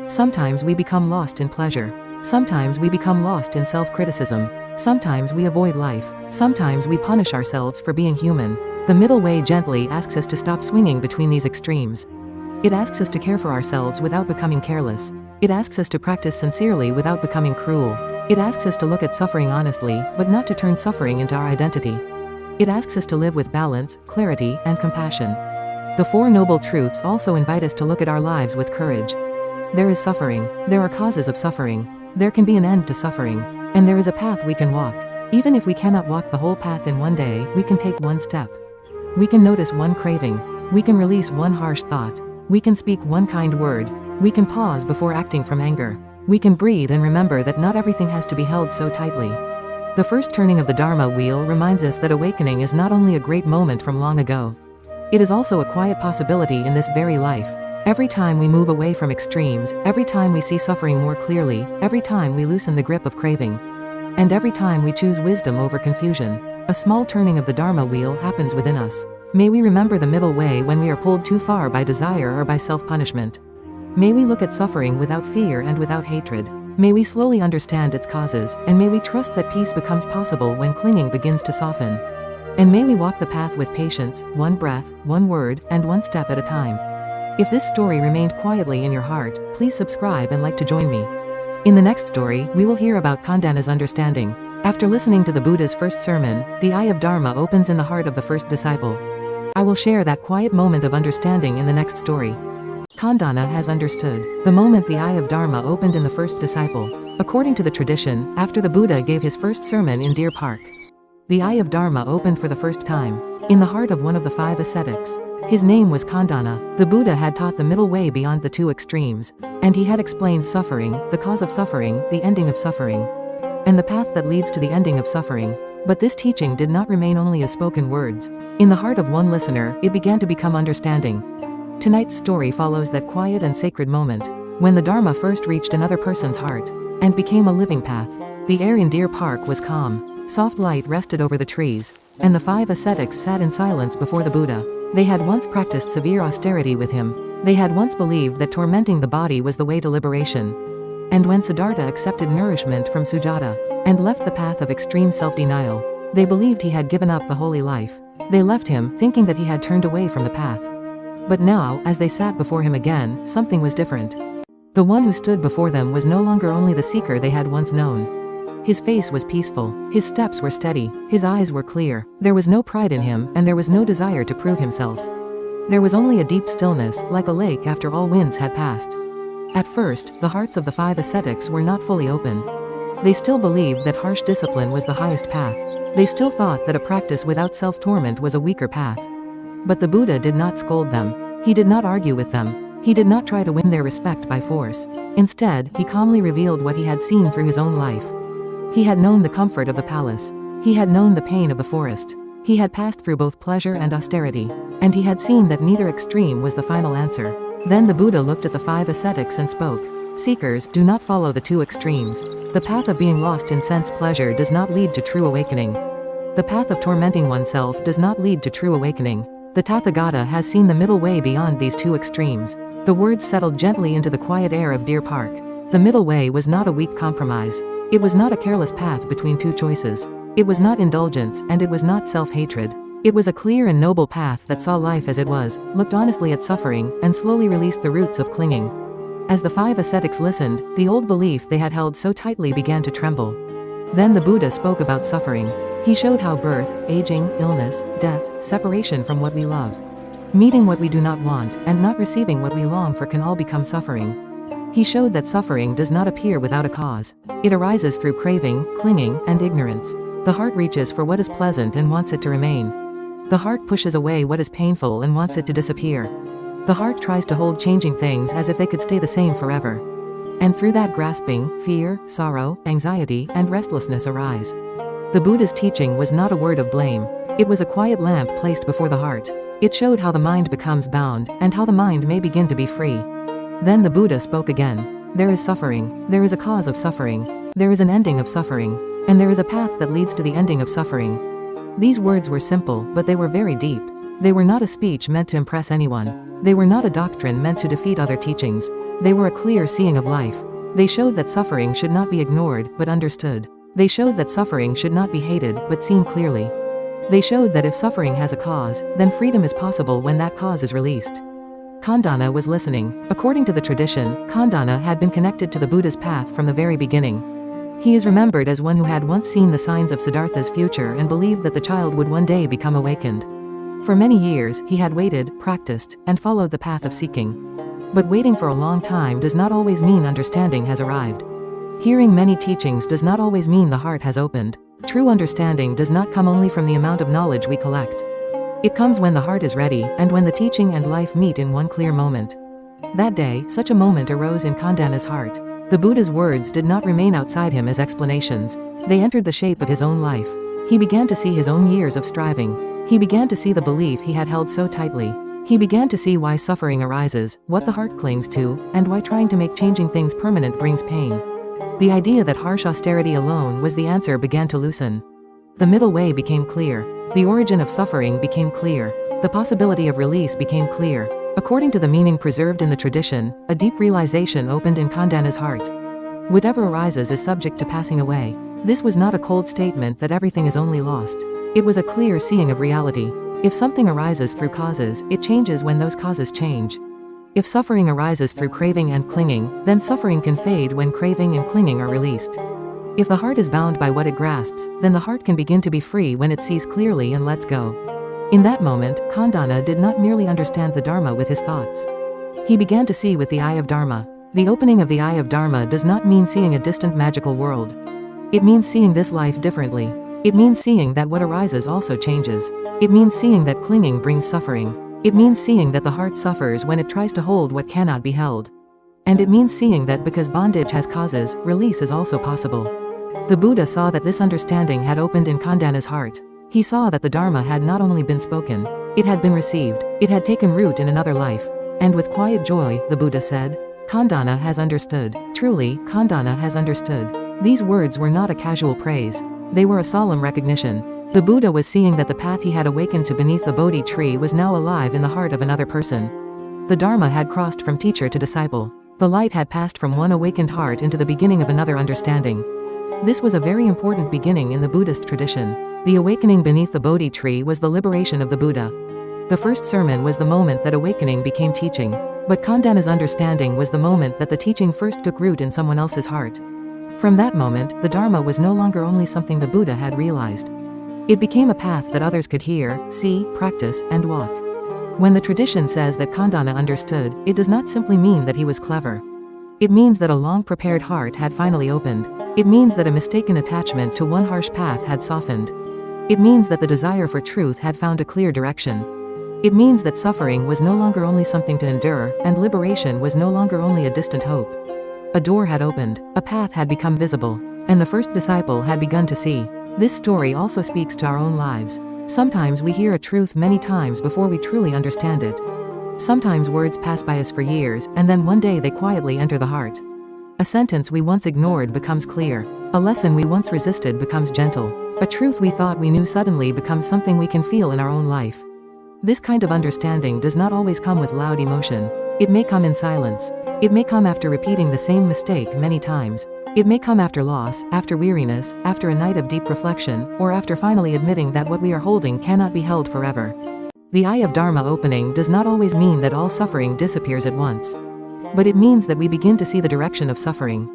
Sometimes we become lost in pleasure. Sometimes we become lost in self-criticism. Sometimes we avoid life. Sometimes we punish ourselves for being human. The middle way gently asks us to stop swinging between these extremes. It asks us to care for ourselves without becoming careless. It asks us to practice sincerely without becoming cruel. It asks us to look at suffering honestly, but not to turn suffering into our identity. It asks us to live with balance, clarity, and compassion. The Four Noble Truths also invite us to look at our lives with courage. There is suffering. There are causes of suffering. There can be an end to suffering. And there is a path we can walk. Even if we cannot walk the whole path in one day, we can take one step. We can notice one craving. We can release one harsh thought. We can speak one kind word. We can pause before acting from anger. We can breathe and remember that not everything has to be held so tightly. The first turning of the Dharma wheel reminds us that awakening is not only a great moment from long ago. It is also a quiet possibility in this very life. Every time we move away from extremes, every time we see suffering more clearly, every time we loosen the grip of craving, and every time we choose wisdom over confusion, a small turning of the Dharma wheel happens within us. May we remember the middle way when we are pulled too far by desire or by self-punishment. May we look at suffering without fear and without hatred. May we slowly understand its causes, and may we trust that peace becomes possible when clinging begins to soften. And may we walk the path with patience, one breath, one word, and one step at a time. If this story remained quietly in your heart, please subscribe and like to join me. In the next story, we will hear about Kondanna's understanding. After listening to the Buddha's first sermon, the eye of Dharma opens in the heart of the first disciple. I will share that quiet moment of understanding in the next story. Kondanna has understood. The moment the eye of Dharma opened in the first disciple. According to the tradition, after the Buddha gave his first sermon in Deer Park, the eye of Dharma opened for the first time, in the heart of one of the 5 ascetics. His name was Kondanna. The Buddha had taught the middle way beyond the 2 extremes, and he had explained suffering, the cause of suffering, the ending of suffering, and the path that leads to the ending of suffering. But this teaching did not remain only as spoken words. In the heart of one listener, it began to become understanding. Tonight's story follows that quiet and sacred moment, when the Dharma first reached another person's heart, and became a living path. The air in Deer Park was calm. Soft light rested over the trees, and the 5 ascetics sat in silence before the Buddha. They had once practiced severe austerity with him. They had once believed that tormenting the body was the way to liberation. And when Siddhartha accepted nourishment from Sujata, and left the path of extreme self-denial, they believed he had given up the holy life. They left him, thinking that he had turned away from the path. But now, as they sat before him again, something was different. The one who stood before them was no longer only the seeker they had once known. His face was peaceful, his steps were steady, his eyes were clear. There was no pride in him, and there was no desire to prove himself. There was only a deep stillness, like a lake after all winds had passed. At first, the hearts of the 5 ascetics were not fully open. They still believed that harsh discipline was the highest path. They still thought that a practice without self-torment was a weaker path. But the Buddha did not scold them. He did not argue with them. He did not try to win their respect by force. Instead, he calmly revealed what he had seen through his own life. He had known the comfort of the palace. He had known the pain of the forest. He had passed through both pleasure and austerity. And he had seen that neither extreme was the final answer. Then the Buddha looked at the 5 ascetics and spoke. Seekers, do not follow the 2 extremes. The path of being lost in sense pleasure does not lead to true awakening. The path of tormenting oneself does not lead to true awakening. The Tathagata has seen the middle way beyond these 2 extremes. The words settled gently into the quiet air of Deer Park. The middle way was not a weak compromise. It was not a careless path between 2 choices. It was not indulgence, and it was not self-hatred. It was a clear and noble path that saw life as it was, looked honestly at suffering, and slowly released the roots of clinging. As the 5 ascetics listened, the old belief they had held so tightly began to tremble. Then the Buddha spoke about suffering. He showed how birth, aging, illness, death, separation from what we love, meeting what we do not want, and not receiving what we long for can all become suffering. He showed that suffering does not appear without a cause. It arises through craving, clinging, and ignorance. The heart reaches for what is pleasant and wants it to remain. The heart pushes away what is painful and wants it to disappear. The heart tries to hold changing things as if they could stay the same forever. And through that grasping, fear, sorrow, anxiety, and restlessness arise. The Buddha's teaching was not a word of blame. It was a quiet lamp placed before the heart. It showed how the mind becomes bound, and how the mind may begin to be free. Then the Buddha spoke again. There is suffering. There is a cause of suffering. There is an ending of suffering. And there is a path that leads to the ending of suffering. These words were simple, but they were very deep. They were not a speech meant to impress anyone. They were not a doctrine meant to defeat other teachings. They were a clear seeing of life. They showed that suffering should not be ignored, but understood. They showed that suffering should not be hated, but seen clearly. They showed that if suffering has a cause, then freedom is possible when that cause is released. Kondanna was listening. According to the tradition, Kondanna had been connected to the Buddha's path from the very beginning. He is remembered as one who had once seen the signs of Siddhartha's future and believed that the child would one day become awakened. For many years, he had waited, practiced, and followed the path of seeking. But waiting for a long time does not always mean understanding has arrived. Hearing many teachings does not always mean the heart has opened. True understanding does not come only from the amount of knowledge we collect. It comes when the heart is ready, and when the teaching and life meet in one clear moment. That day, such a moment arose in Kondanna's heart. The Buddha's words did not remain outside him as explanations. They entered the shape of his own life. He began to see his own years of striving. He began to see the belief he had held so tightly. He began to see why suffering arises, what the heart clings to, and why trying to make changing things permanent brings pain. The idea that harsh austerity alone was the answer began to loosen. The middle way became clear. The origin of suffering became clear. The possibility of release became clear. According to the meaning preserved in the tradition, a deep realization opened in Kondanna's heart. Whatever arises is subject to passing away. This was not a cold statement that everything is only lost. It was a clear seeing of reality. If something arises through causes, it changes when those causes change. If suffering arises through craving and clinging, then suffering can fade when craving and clinging are released. If the heart is bound by what it grasps, then the heart can begin to be free when it sees clearly and lets go. In that moment, Kondanna did not merely understand the Dharma with his thoughts. He began to see with the eye of Dharma. The opening of the eye of Dharma does not mean seeing a distant magical world. It means seeing this life differently. It means seeing that what arises also changes. It means seeing that clinging brings suffering. It means seeing that the heart suffers when it tries to hold what cannot be held. And it means seeing that because bondage has causes, release is also possible. The Buddha saw that this understanding had opened in Kondanna's heart. He saw that the Dharma had not only been spoken, it had been received, it had taken root in another life. And with quiet joy, the Buddha said, "Kondanna has understood. Truly, Kondanna has understood." These words were not a casual praise. They were a solemn recognition. The Buddha was seeing that the path he had awakened to beneath the Bodhi tree was now alive in the heart of another person. The Dharma had crossed from teacher to disciple. The light had passed from one awakened heart into the beginning of another understanding. This was a very important beginning in the Buddhist tradition. The awakening beneath the Bodhi tree was the liberation of the Buddha. The first sermon was the moment that awakening became teaching. But Kondanna's understanding was the moment that the teaching first took root in someone else's heart. From that moment, the Dharma was no longer only something the Buddha had realized. It became a path that others could hear, see, practice, and walk. When the tradition says that Kondanna understood, it does not simply mean that he was clever. It means that a long-prepared heart had finally opened. It means that a mistaken attachment to one harsh path had softened. It means that the desire for truth had found a clear direction. It means that suffering was no longer only something to endure, and liberation was no longer only a distant hope. A door had opened, a path had become visible, and the first disciple had begun to see. This story also speaks to our own lives. Sometimes we hear a truth many times before we truly understand it. Sometimes words pass by us for years, and then one day they quietly enter the heart. A sentence we once ignored becomes clear. A lesson we once resisted becomes gentle. A truth we thought we knew suddenly becomes something we can feel in our own life. This kind of understanding does not always come with loud emotion. It may come in silence. It may come after repeating the same mistake many times. It may come after loss, after weariness, after a night of deep reflection, or after finally admitting that what we are holding cannot be held forever. The eye of Dharma opening does not always mean that all suffering disappears at once. But it means that we begin to see the direction of suffering.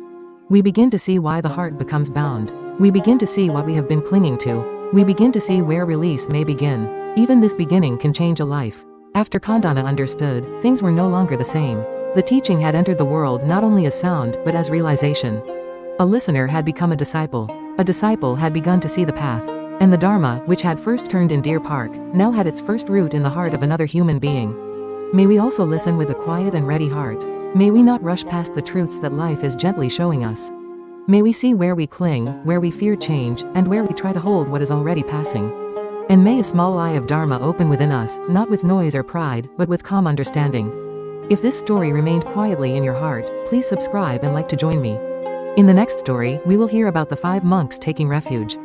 We begin to see why the heart becomes bound. We begin to see what we have been clinging to. We begin to see where release may begin. Even this beginning can change a life. After Kondanna understood, things were no longer the same. The teaching had entered the world not only as sound, but as realization. A listener had become a disciple. A disciple had begun to see the path. And the Dharma, which had first turned in Deer Park, now had its first root in the heart of another human being. May we also listen with a quiet and ready heart. May we not rush past the truths that life is gently showing us. May we see where we cling, where we fear change, and where we try to hold what is already passing. And may a small eye of Dharma open within us, not with noise or pride, but with calm understanding. If this story remained quietly in your heart, please subscribe and like to join me. In the next story, we will hear about the 5 monks taking refuge.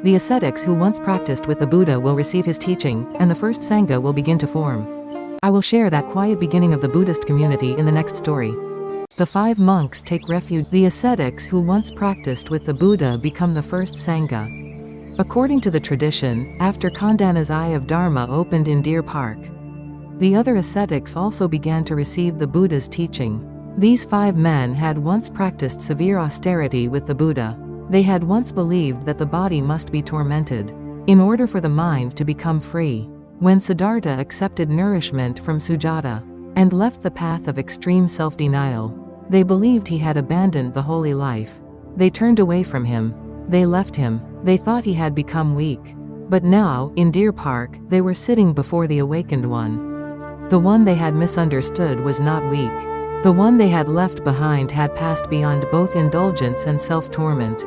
The ascetics who once practiced with the Buddha will receive his teaching, and the first Sangha will begin to form. I will share that quiet beginning of the Buddhist community in the next story. The 5 monks take refuge. The ascetics who once practiced with the Buddha become the first Sangha. According to the tradition, after Kondanna's eye of Dharma opened in Deer Park, the other ascetics also began to receive the Buddha's teaching. These 5 men had once practiced severe austerity with the Buddha. They had once believed that the body must be tormented in order for the mind to become free. When Siddhartha accepted nourishment from Sujata and left the path of extreme self-denial, they believed he had abandoned the holy life. They turned away from him. They left him. They thought he had become weak. But now, in Deer Park, they were sitting before the awakened one. The one they had misunderstood was not weak. The one they had left behind had passed beyond both indulgence and self-torment.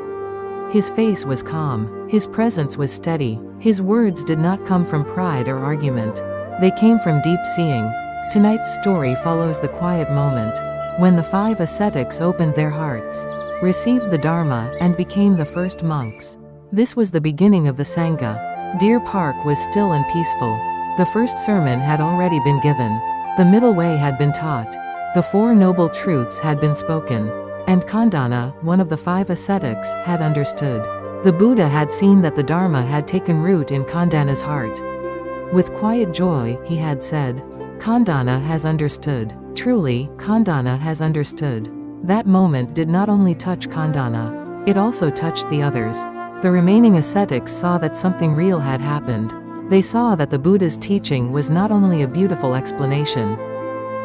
His face was calm. His presence was steady. His words did not come from pride or argument. They came from deep seeing. Tonight's story follows the quiet moment when the 5 ascetics opened their hearts, received the Dharma, and became the first monks. This was the beginning of the Sangha. Deer Park was still and peaceful. The first sermon had already been given. The middle way had been taught. The 4 noble truths had been spoken. And Kondanna, one of the 5 ascetics, had understood. The Buddha had seen that the Dharma had taken root in Kondanna's heart. With quiet joy, he had said, "Kondanna has understood. Truly, Kondanna has understood." That moment did not only touch Kondanna, it also touched the others. The remaining ascetics saw that something real had happened. They saw that the Buddha's teaching was not only a beautiful explanation.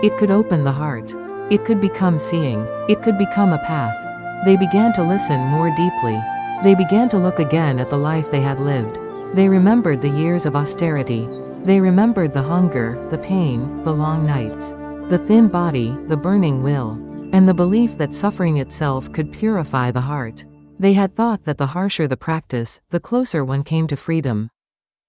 It could open the heart. It could become seeing. It could become a path. They began to listen more deeply. They began to look again at the life they had lived. They remembered the years of austerity. They remembered the hunger, the pain, the long nights, the thin body, the burning will, and the belief that suffering itself could purify the heart. They had thought that the harsher the practice, the closer one came to freedom.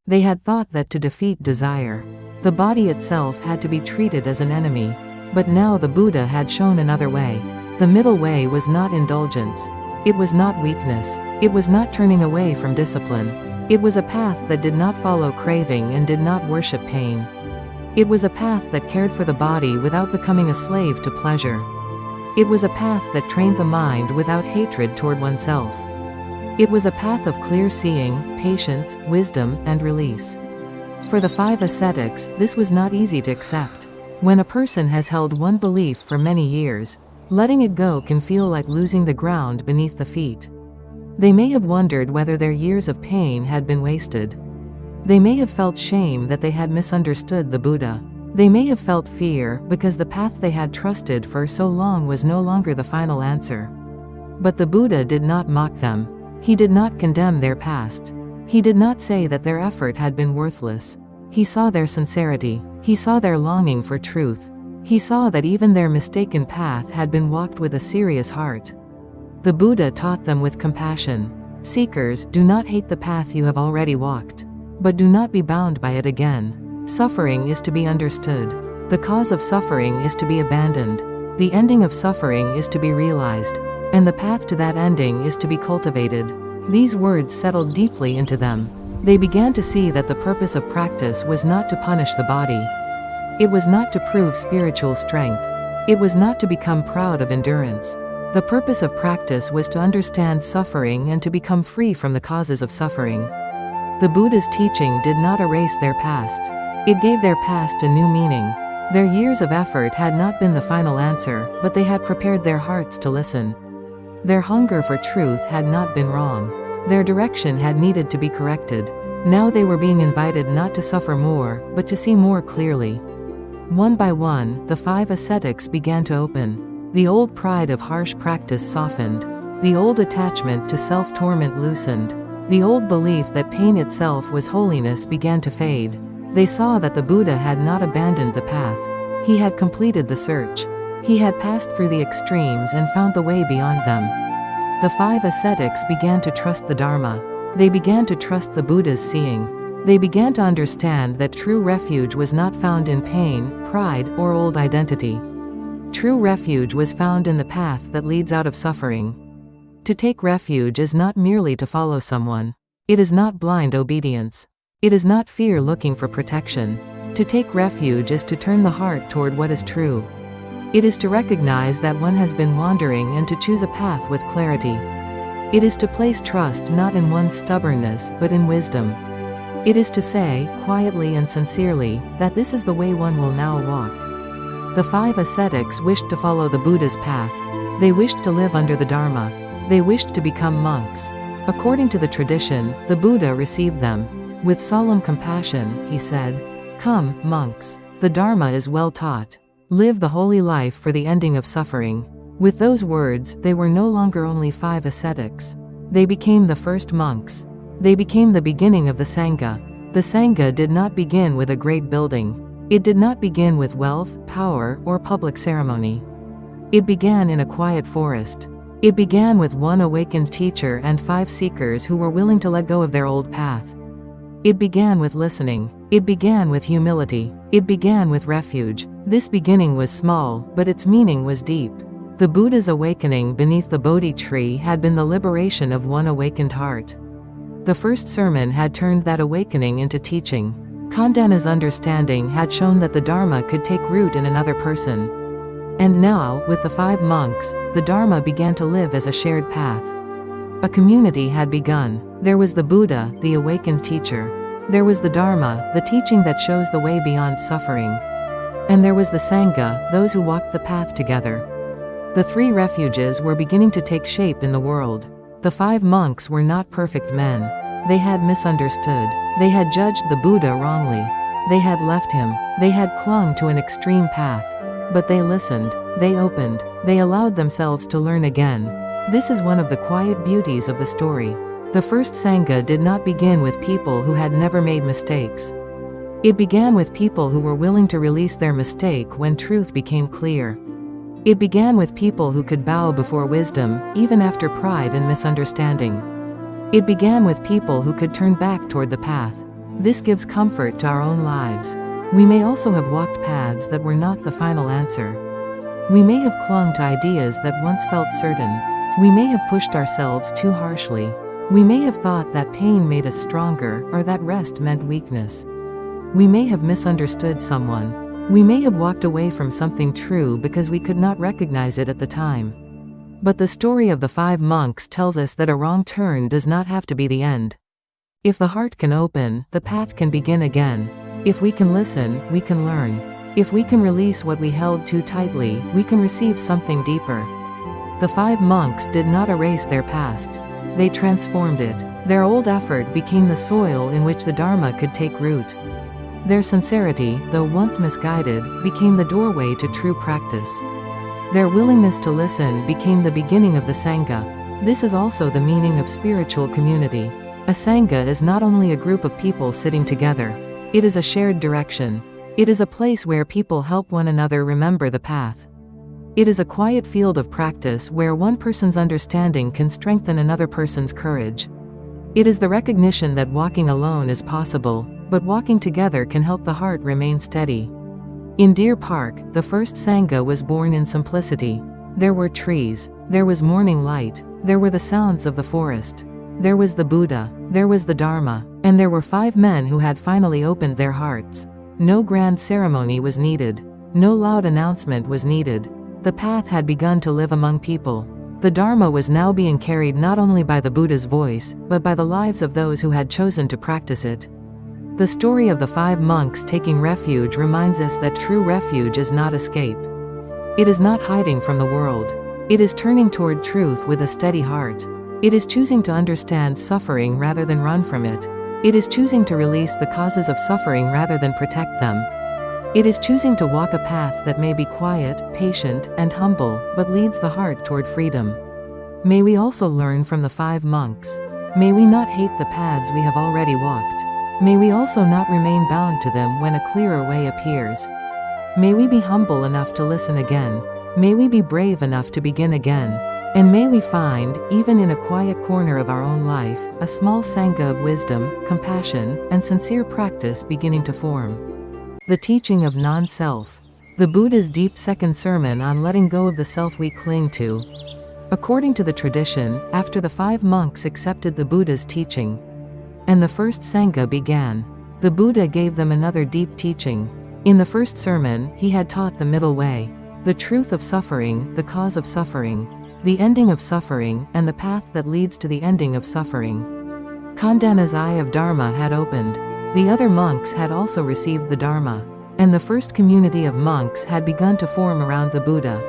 They had thought that to defeat desire, the body itself had to be treated as an enemy. But now the Buddha had shown another way. The middle way was not indulgence. It was not weakness. It was not turning away from discipline. It was a path that did not follow craving and did not worship pain. It was a path that cared for the body without becoming a slave to pleasure. It was a path that trained the mind without hatred toward oneself. It was a path of clear seeing, patience, wisdom, and release. For the 5 ascetics, this was not easy to accept. When a person has held one belief for many years, letting it go can feel like losing the ground beneath the feet. They may have wondered whether their years of pain had been wasted. They may have felt shame that they had misunderstood the Buddha. They may have felt fear because the path they had trusted for so long was no longer the final answer. But the Buddha did not mock them. He did not condemn their past. He did not say that their effort had been worthless. He saw their sincerity. He saw their longing for truth. He saw that even their mistaken path had been walked with a serious heart. The Buddha taught them with compassion. Seekers, do not hate the path you have already walked. But do not be bound by it again. Suffering is to be understood. The cause of suffering is to be abandoned. The ending of suffering is to be realized. And the path to that ending is to be cultivated. These words settled deeply into them. They began to see that the purpose of practice was not to punish the body. It was not to prove spiritual strength. It was not to become proud of endurance. The purpose of practice was to understand suffering and to become free from the causes of suffering. The Buddha's teaching did not erase their past. It gave their past a new meaning. Their years of effort had not been the final answer, but they had prepared their hearts to listen. Their hunger for truth had not been wrong. Their direction had needed to be corrected. Now they were being invited not to suffer more, but to see more clearly. One by one, the 5 ascetics began to open. The old pride of harsh practice softened. The old attachment to self-torment loosened. The old belief that pain itself was holiness began to fade. They saw that the Buddha had not abandoned the path. He had completed the search. He had passed through the extremes and found the way beyond them. The 5 ascetics began to trust the Dharma. They began to trust the Buddha's seeing. They began to understand that true refuge was not found in pain, pride, or old identity. True refuge was found in the path that leads out of suffering. To take refuge is not merely to follow someone. It is not blind obedience. It is not fear looking for protection. To take refuge is to turn the heart toward what is true. It is to recognize that one has been wandering and to choose a path with clarity. It is to place trust not in one's stubbornness but in wisdom. It is to say, quietly and sincerely, that this is the way one will now walk. The 5 ascetics wished to follow the Buddha's path. They wished to live under the Dharma. They wished to become monks. According to the tradition, the Buddha received them. With solemn compassion, he said, "Come, monks. The Dharma is well taught. Live the holy life for the ending of suffering." With those words, they were no longer only 5 ascetics. They became the first monks. They became the beginning of the Sangha. The Sangha did not begin with a great building. It did not begin with wealth, power, or public ceremony. It began in a quiet forest. It began with one awakened teacher and 5 seekers who were willing to let go of their old path. It began with listening. It began with humility. It began with refuge. This beginning was small, but its meaning was deep. The Buddha's awakening beneath the Bodhi tree had been the liberation of one awakened heart. The first sermon had turned that awakening into teaching. Kondanna's understanding had shown that the Dharma could take root in another person. And now, with the 5 monks, the Dharma began to live as a shared path. A community had begun. There was the Buddha, the awakened teacher. There was the Dharma, the teaching that shows the way beyond suffering. And there was the Sangha, those who walked the path together. The 3 refuges were beginning to take shape in the world. The 5 monks were not perfect men. They had misunderstood. They had judged the Buddha wrongly. They had left him. They had clung to an extreme path. But they listened. They opened. They allowed themselves to learn again. This is one of the quiet beauties of the story. The first Sangha did not begin with people who had never made mistakes. It began with people who were willing to release their mistake when truth became clear. It began with people who could bow before wisdom, even after pride and misunderstanding. It began with people who could turn back toward the path. This gives comfort to our own lives. We may also have walked paths that were not the final answer. We may have clung to ideas that once felt certain. We may have pushed ourselves too harshly. We may have thought that pain made us stronger, or that rest meant weakness. We may have misunderstood someone. We may have walked away from something true because we could not recognize it at the time. But the story of the 5 monks tells us that a wrong turn does not have to be the end. If the heart can open, the path can begin again. If we can listen, we can learn. If we can release what we held too tightly, we can receive something deeper. The 5 monks did not erase their past. They transformed it. Their old effort became the soil in which the Dharma could take root. Their sincerity, though once misguided, became the doorway to true practice. Their willingness to listen became the beginning of the Sangha. This is also the meaning of spiritual community. A Sangha is not only a group of people sitting together. It is a shared direction. It is a place where people help one another remember the path. It is a quiet field of practice where one person's understanding can strengthen another person's courage. It is the recognition that walking alone is possible, but walking together can help the heart remain steady. In Deer Park, the first Sangha was born in simplicity. There were trees. There was morning light. There were the sounds of the forest. There was the Buddha. There was the Dharma. And there were 5 men who had finally opened their hearts. No grand ceremony was needed. No loud announcement was needed. The path had begun to live among people. The Dharma was now being carried not only by the Buddha's voice, but by the lives of those who had chosen to practice it. The story of the 5 monks taking refuge reminds us that true refuge is not escape. It is not hiding from the world. It is turning toward truth with a steady heart. It is choosing to understand suffering rather than run from it. It is choosing to release the causes of suffering rather than protect them. It is choosing to walk a path that may be quiet, patient, and humble, but leads the heart toward freedom. May we also learn from the 5 monks. May we not hate the paths we have already walked. May we also not remain bound to them when a clearer way appears. May we be humble enough to listen again. May we be brave enough to begin again. And may we find, even in a quiet corner of our own life, a small Sangha of wisdom, compassion, and sincere practice beginning to form. The teaching of non-self. The Buddha's deep second sermon on letting go of the self we cling to. According to the tradition, after the 5 monks accepted the Buddha's teaching, and the first Sangha began, the Buddha gave them another deep teaching. In the first sermon, he had taught the middle way, the truth of suffering, the cause of suffering. the ending of suffering, and the path that leads to the ending of suffering. Kondanna's eye of Dharma had opened. The other monks had also received the Dharma, and the first community of monks had begun to form around the Buddha.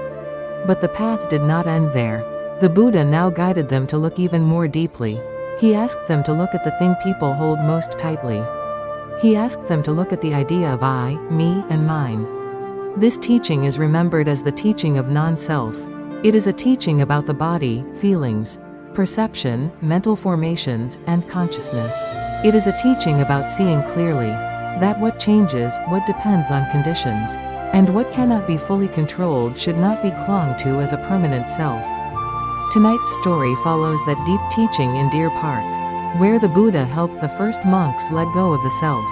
But the path did not end there. The Buddha now guided them to look even more deeply. He asked them to look at the thing people hold most tightly. He asked them to look at the idea of I, me, and mine. This teaching is remembered as the teaching of non-self. It is a teaching about the body, feelings, perception, mental formations, and consciousness. It is a teaching about seeing clearly that what changes, what depends on conditions, and what cannot be fully controlled should not be clung to as a permanent self. Tonight's story follows that deep teaching in Deer Park, where the Buddha helped the first monks let go of the self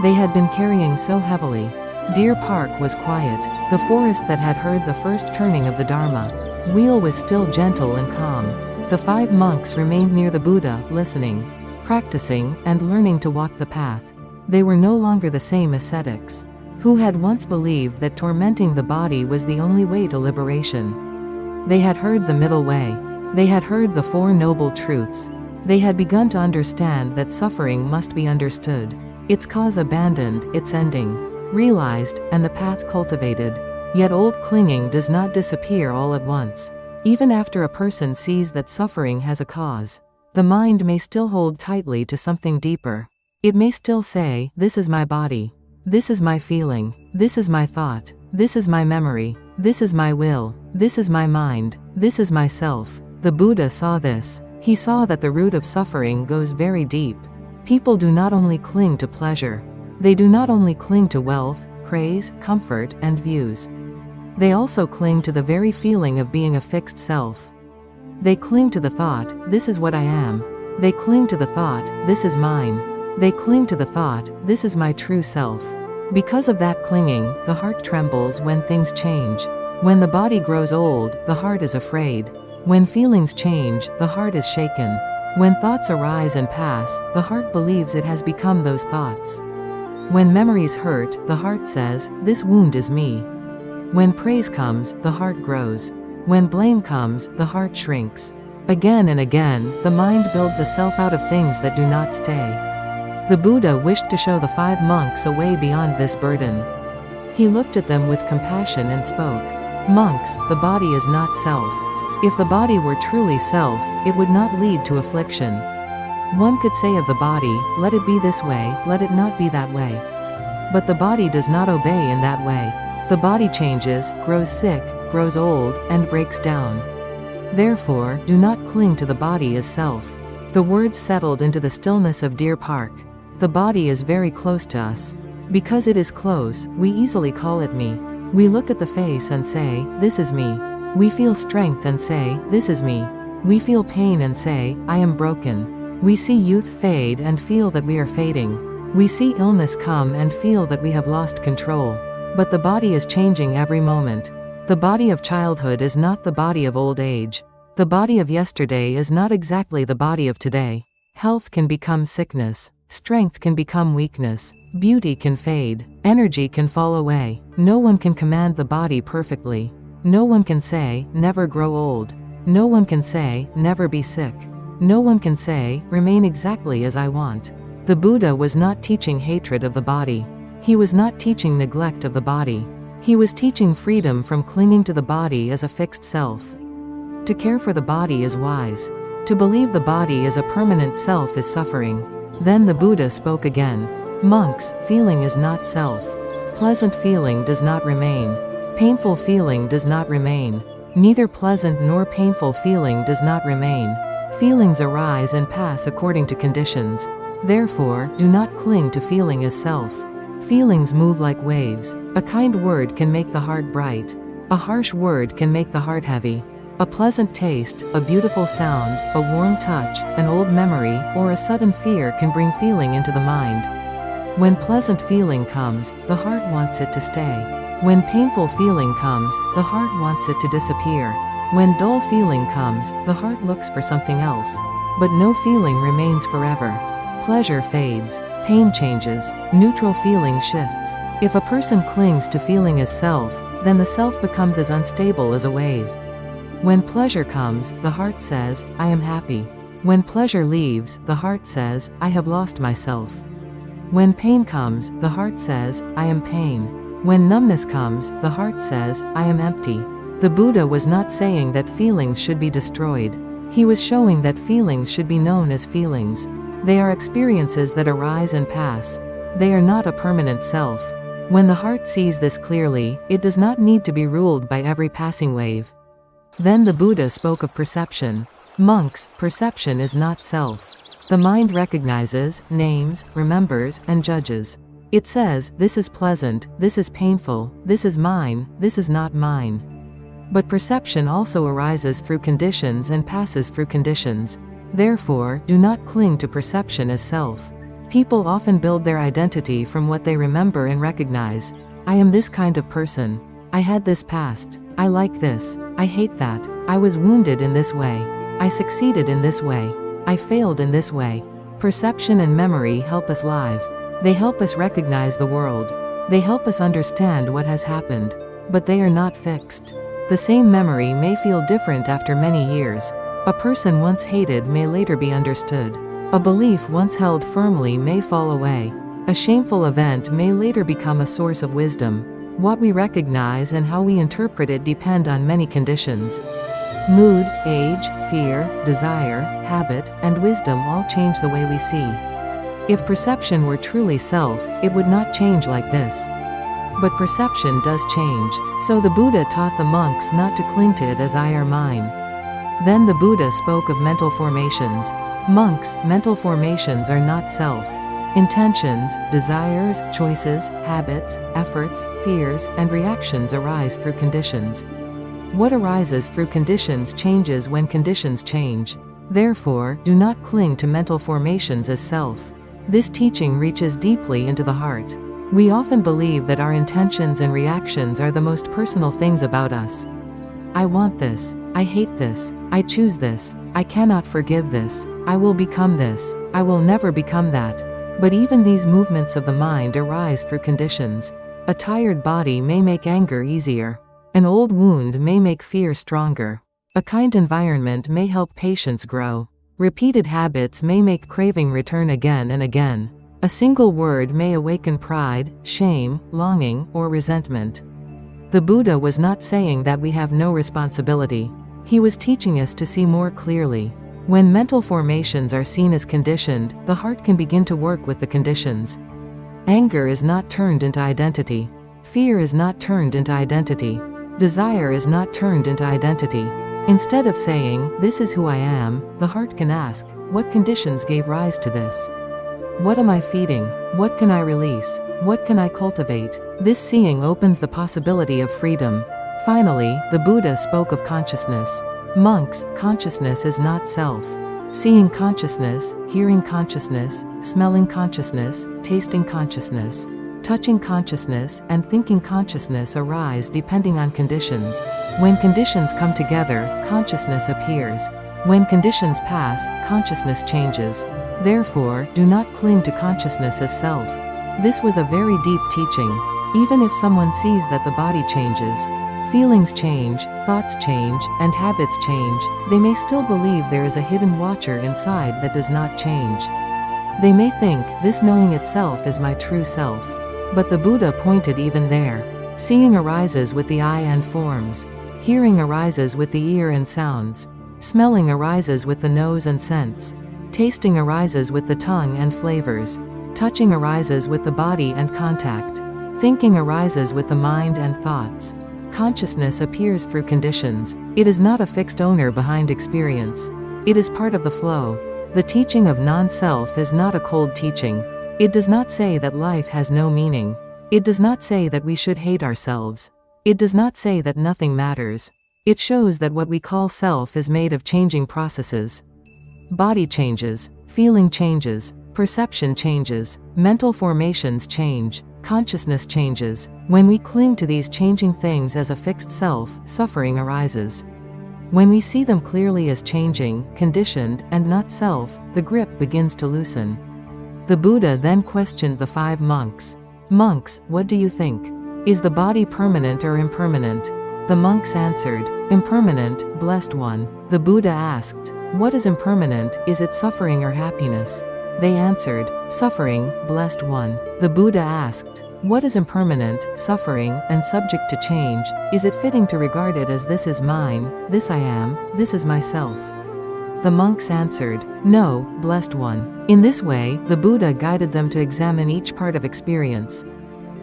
they had been carrying so heavily. Deer Park was quiet. The forest that had heard the first turning of the Dharma wheel was still gentle and calm. The 5 monks remained near the Buddha, listening, practicing, and learning to walk the path. They were no longer the same ascetics, who had once believed that tormenting the body was the only way to liberation. They had heard the middle way. They had heard the 4 noble truths. They had begun to understand that suffering must be understood, its cause abandoned, its ending realized, and the path cultivated. Yet old clinging does not disappear all at once. Even after a person sees that suffering has a cause, the mind may still hold tightly to something deeper. It may still say, this is my body. This is my feeling. This is my thought. This is my memory. This is my will. This is my mind. This is myself. The Buddha saw this. He saw that the root of suffering goes very deep. People do not only cling to pleasure. They do not only cling to wealth, praise, comfort, and views. They also cling to the very feeling of being a fixed self. They cling to the thought, this is what I am. They cling to the thought, this is mine. They cling to the thought, this is my true self. Because of that clinging, the heart trembles when things change. When the body grows old, the heart is afraid. When feelings change, the heart is shaken. When thoughts arise and pass, the heart believes it has become those thoughts. When memories hurt, the heart says, this wound is me. When praise comes, the heart grows. When blame comes, the heart shrinks. Again and again, the mind builds a self out of things that do not stay. The Buddha wished to show the 5 monks a way beyond this burden. He looked at them with compassion and spoke. Monks, the body is not self. If the body were truly self, it would not lead to affliction. One could say of the body, let it be this way, let it not be that way. But the body does not obey in that way. The body changes, grows sick, grows old, and breaks down. Therefore, do not cling to the body as self. The words settled into the stillness of Deer Park. The body is very close to us. Because it is close, we easily call it me. We look at the face and say, this is me. We feel strength and say, this is me. We feel pain and say, I am broken. We see youth fade and feel that we are fading. We see illness come and feel that we have lost control. But the body is changing every moment. The body of childhood is not the body of old age. The body of yesterday is not exactly the body of today. Health can become sickness. Strength can become weakness. Beauty can fade. Energy can fall away. No one can command the body perfectly. No one can say, never grow old. No one can say, never be sick. No one can say, remain exactly as I want. The Buddha was not teaching hatred of the body. He was not teaching neglect of the body. He was teaching freedom from clinging to the body as a fixed self. To care for the body is wise. To believe the body as a permanent self is suffering. Then the Buddha spoke again. Monks, feeling is not self. Pleasant feeling does not remain. Painful feeling does not remain. Neither pleasant nor painful feeling does not remain. Feelings arise and pass according to conditions. Therefore, do not cling to feeling as self. Feelings move like waves. A kind word can make the heart bright. A harsh word can make the heart heavy. A pleasant taste, a beautiful sound, a warm touch, an old memory, or a sudden fear can bring feeling into the mind. When pleasant feeling comes, the heart wants it to stay. When painful feeling comes, the heart wants it to disappear. When dull feeling comes, the heart looks for something else. But no feeling remains forever. Pleasure fades. Pain changes. Neutral feeling shifts. If a person clings to feeling as self, then the self becomes as unstable as a wave. When pleasure comes, the heart says, I am happy. When pleasure leaves, the heart says, I have lost myself. When pain comes, the heart says, I am pain. When numbness comes, the heart says, I am empty. The Buddha was not saying that feelings should be destroyed. He was showing that feelings should be known as feelings. They are experiences that arise and pass. They are not a permanent self. When the heart sees this clearly, it does not need to be ruled by every passing wave. Then the Buddha spoke of perception. Monks, perception is not self. The mind recognizes, names, remembers, and judges. It says, this is pleasant, this is painful, this is mine, this is not mine. But perception also arises through conditions and passes through conditions. Therefore, do not cling to perception as self. People often build their identity from what they remember and recognize. I am this kind of person. I had this past. I like this. I hate that. I was wounded in this way. I succeeded in this way. I failed in this way. Perception and memory help us live. They help us recognize the world. They help us understand what has happened. But they are not fixed. The same memory may feel different after many years. A person once hated may later be understood. A belief once held firmly may fall away. A shameful event may later become a source of wisdom. What we recognize and how we interpret it depend on many conditions. Mood, age, fear, desire, habit, and wisdom all change the way we see. If perception were truly self, it would not change like this. But perception does change. So the Buddha taught the monks not to cling to it as I or mine. Then the Buddha spoke of mental formations. Monks, mental formations are not self. Intentions, desires, choices, habits, efforts, fears, and reactions arise through conditions. What arises through conditions changes when conditions change. Therefore, do not cling to mental formations as self. This teaching reaches deeply into the heart. We often believe that our intentions and reactions are the most personal things about us. I want this. I hate this. I choose this. I cannot forgive this. I will become this. I will never become that. But even these movements of the mind arise through conditions. A tired body may make anger easier. An old wound may make fear stronger. A kind environment may help patience grow. Repeated habits may make craving return again and again. A single word may awaken pride, shame, longing, or resentment. The Buddha was not saying that we have no responsibility. He was teaching us to see more clearly. When mental formations are seen as conditioned, the heart can begin to work with the conditions. Anger is not turned into identity. Fear is not turned into identity. Desire is not turned into identity. Instead of saying, this is who I am, the heart can ask, what conditions gave rise to this? What am I feeding? What can I release? What can I cultivate? This seeing opens the possibility of freedom. Finally, the Buddha spoke of consciousness. Monks, consciousness is not self. Seeing consciousness, hearing consciousness, smelling consciousness, tasting consciousness, touching consciousness, and thinking consciousness arise depending on conditions. When conditions come together, consciousness appears. When conditions pass, consciousness changes. Therefore, do not cling to consciousness as self. This was a very deep teaching. Even if someone sees that the body changes, feelings change, thoughts change, and habits change, they may still believe there is a hidden watcher inside that does not change. They may think, this knowing itself is my true self. But the Buddha pointed even there. Seeing arises with the eye and forms. Hearing arises with the ear and sounds. Smelling arises with the nose and scents. Tasting arises with the tongue and flavors. Touching arises with the body and contact. Thinking arises with the mind and thoughts. Consciousness appears through conditions. It is not a fixed owner behind experience. It is part of the flow. The teaching of non-self is not a cold teaching. It does not say that life has no meaning. It does not say that we should hate ourselves. It does not say that nothing matters. It shows that what we call self is made of changing processes. Body changes, feeling changes, perception changes, mental formations change, consciousness changes. When we cling to these changing things as a fixed self, suffering arises. When we see them clearly as changing, conditioned, and not self, the grip begins to loosen. The Buddha then questioned the 5 monks. Monks, what do you think? Is the body permanent or impermanent? The monks answered, "Impermanent, blessed one." The Buddha asked, "What is impermanent, is it suffering or happiness?" They answered, "Suffering, blessed one." The Buddha asked, "What is impermanent, suffering, and subject to change? Is it fitting to regard it as this is mine, this I am, this is myself?" The monks answered, "No, blessed one." In this way, the Buddha guided them to examine each part of experience.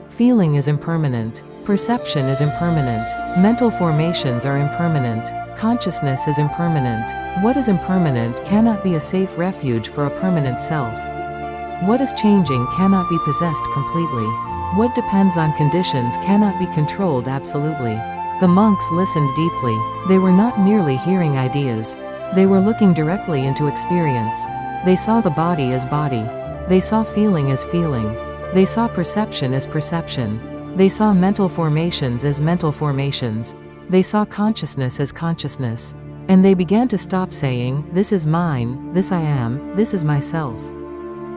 Feeling is impermanent. Perception is impermanent. Mental formations are impermanent. Consciousness is impermanent. What is impermanent cannot be a safe refuge for a permanent self. What is changing cannot be possessed completely. What depends on conditions cannot be controlled absolutely. The monks listened deeply. They were not merely hearing ideas. They were looking directly into experience. They saw the body as body. They saw feeling as feeling. They saw perception as perception. They saw mental formations as mental formations. They saw consciousness as consciousness. And they began to stop saying, "This is mine, this I am, this is myself."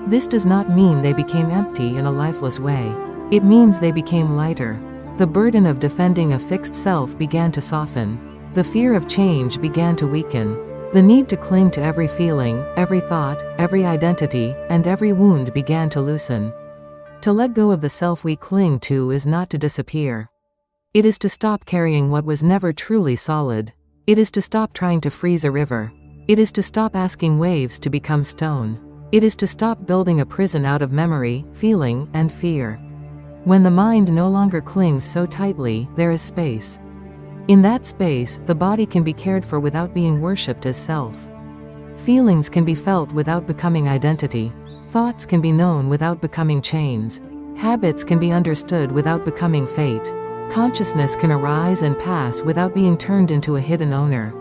This does not mean they became empty in a lifeless way. It means they became lighter. The burden of defending a fixed self began to soften. The fear of change began to weaken. The need to cling to every feeling, every thought, every identity, and every wound began to loosen. To let go of the self we cling to is not to disappear. It is to stop carrying what was never truly solid. It is to stop trying to freeze a river. It is to stop asking waves to become stone. It is to stop building a prison out of memory, feeling, and fear. When the mind no longer clings so tightly, there is space. In that space, the body can be cared for without being worshipped as self. Feelings can be felt without becoming identity. Thoughts can be known without becoming chains. Habits can be understood without becoming fate. Consciousness can arise and pass without being turned into a hidden owner.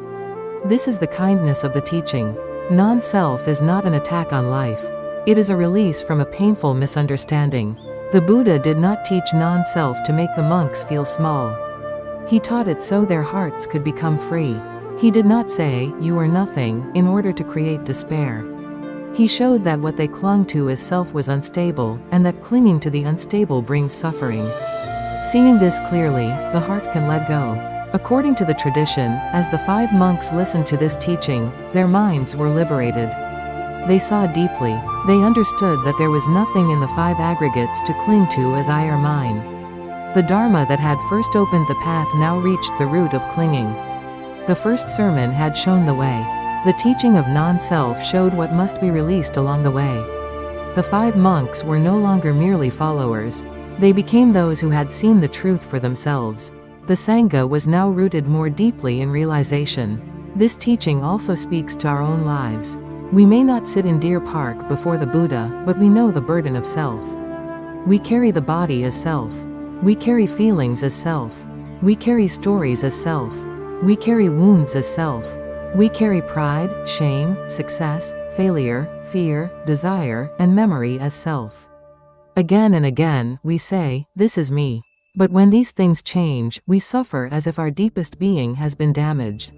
This is the kindness of the teaching. Non-self is not an attack on life. It is a release from a painful misunderstanding. The Buddha did not teach non-self to make the monks feel small. He taught it so their hearts could become free. He did not say, "You are nothing," in order to create despair. He showed that what they clung to as self was unstable, and that clinging to the unstable brings suffering. Seeing this clearly, the heart can let go. According to the tradition, as the 5 monks listened to this teaching, their minds were liberated. They saw deeply. They understood that there was nothing in the 5 aggregates to cling to as I or mine. The Dharma that had first opened the path now reached the root of clinging. The first sermon had shown the way. The teaching of non-self showed what must be released along the way. The 5 monks were no longer merely followers. They became those who had seen the truth for themselves. The Sangha was now rooted more deeply in realization. This teaching also speaks to our own lives. We may not sit in Deer Park before the Buddha, but we know the burden of self. We carry the body as self. We carry feelings as self. We carry stories as self. We carry wounds as self. We carry pride, shame, success, failure, fear, desire, and memory as self. Again and again, we say, "This is me." But when these things change, we suffer as if our deepest being has been damaged.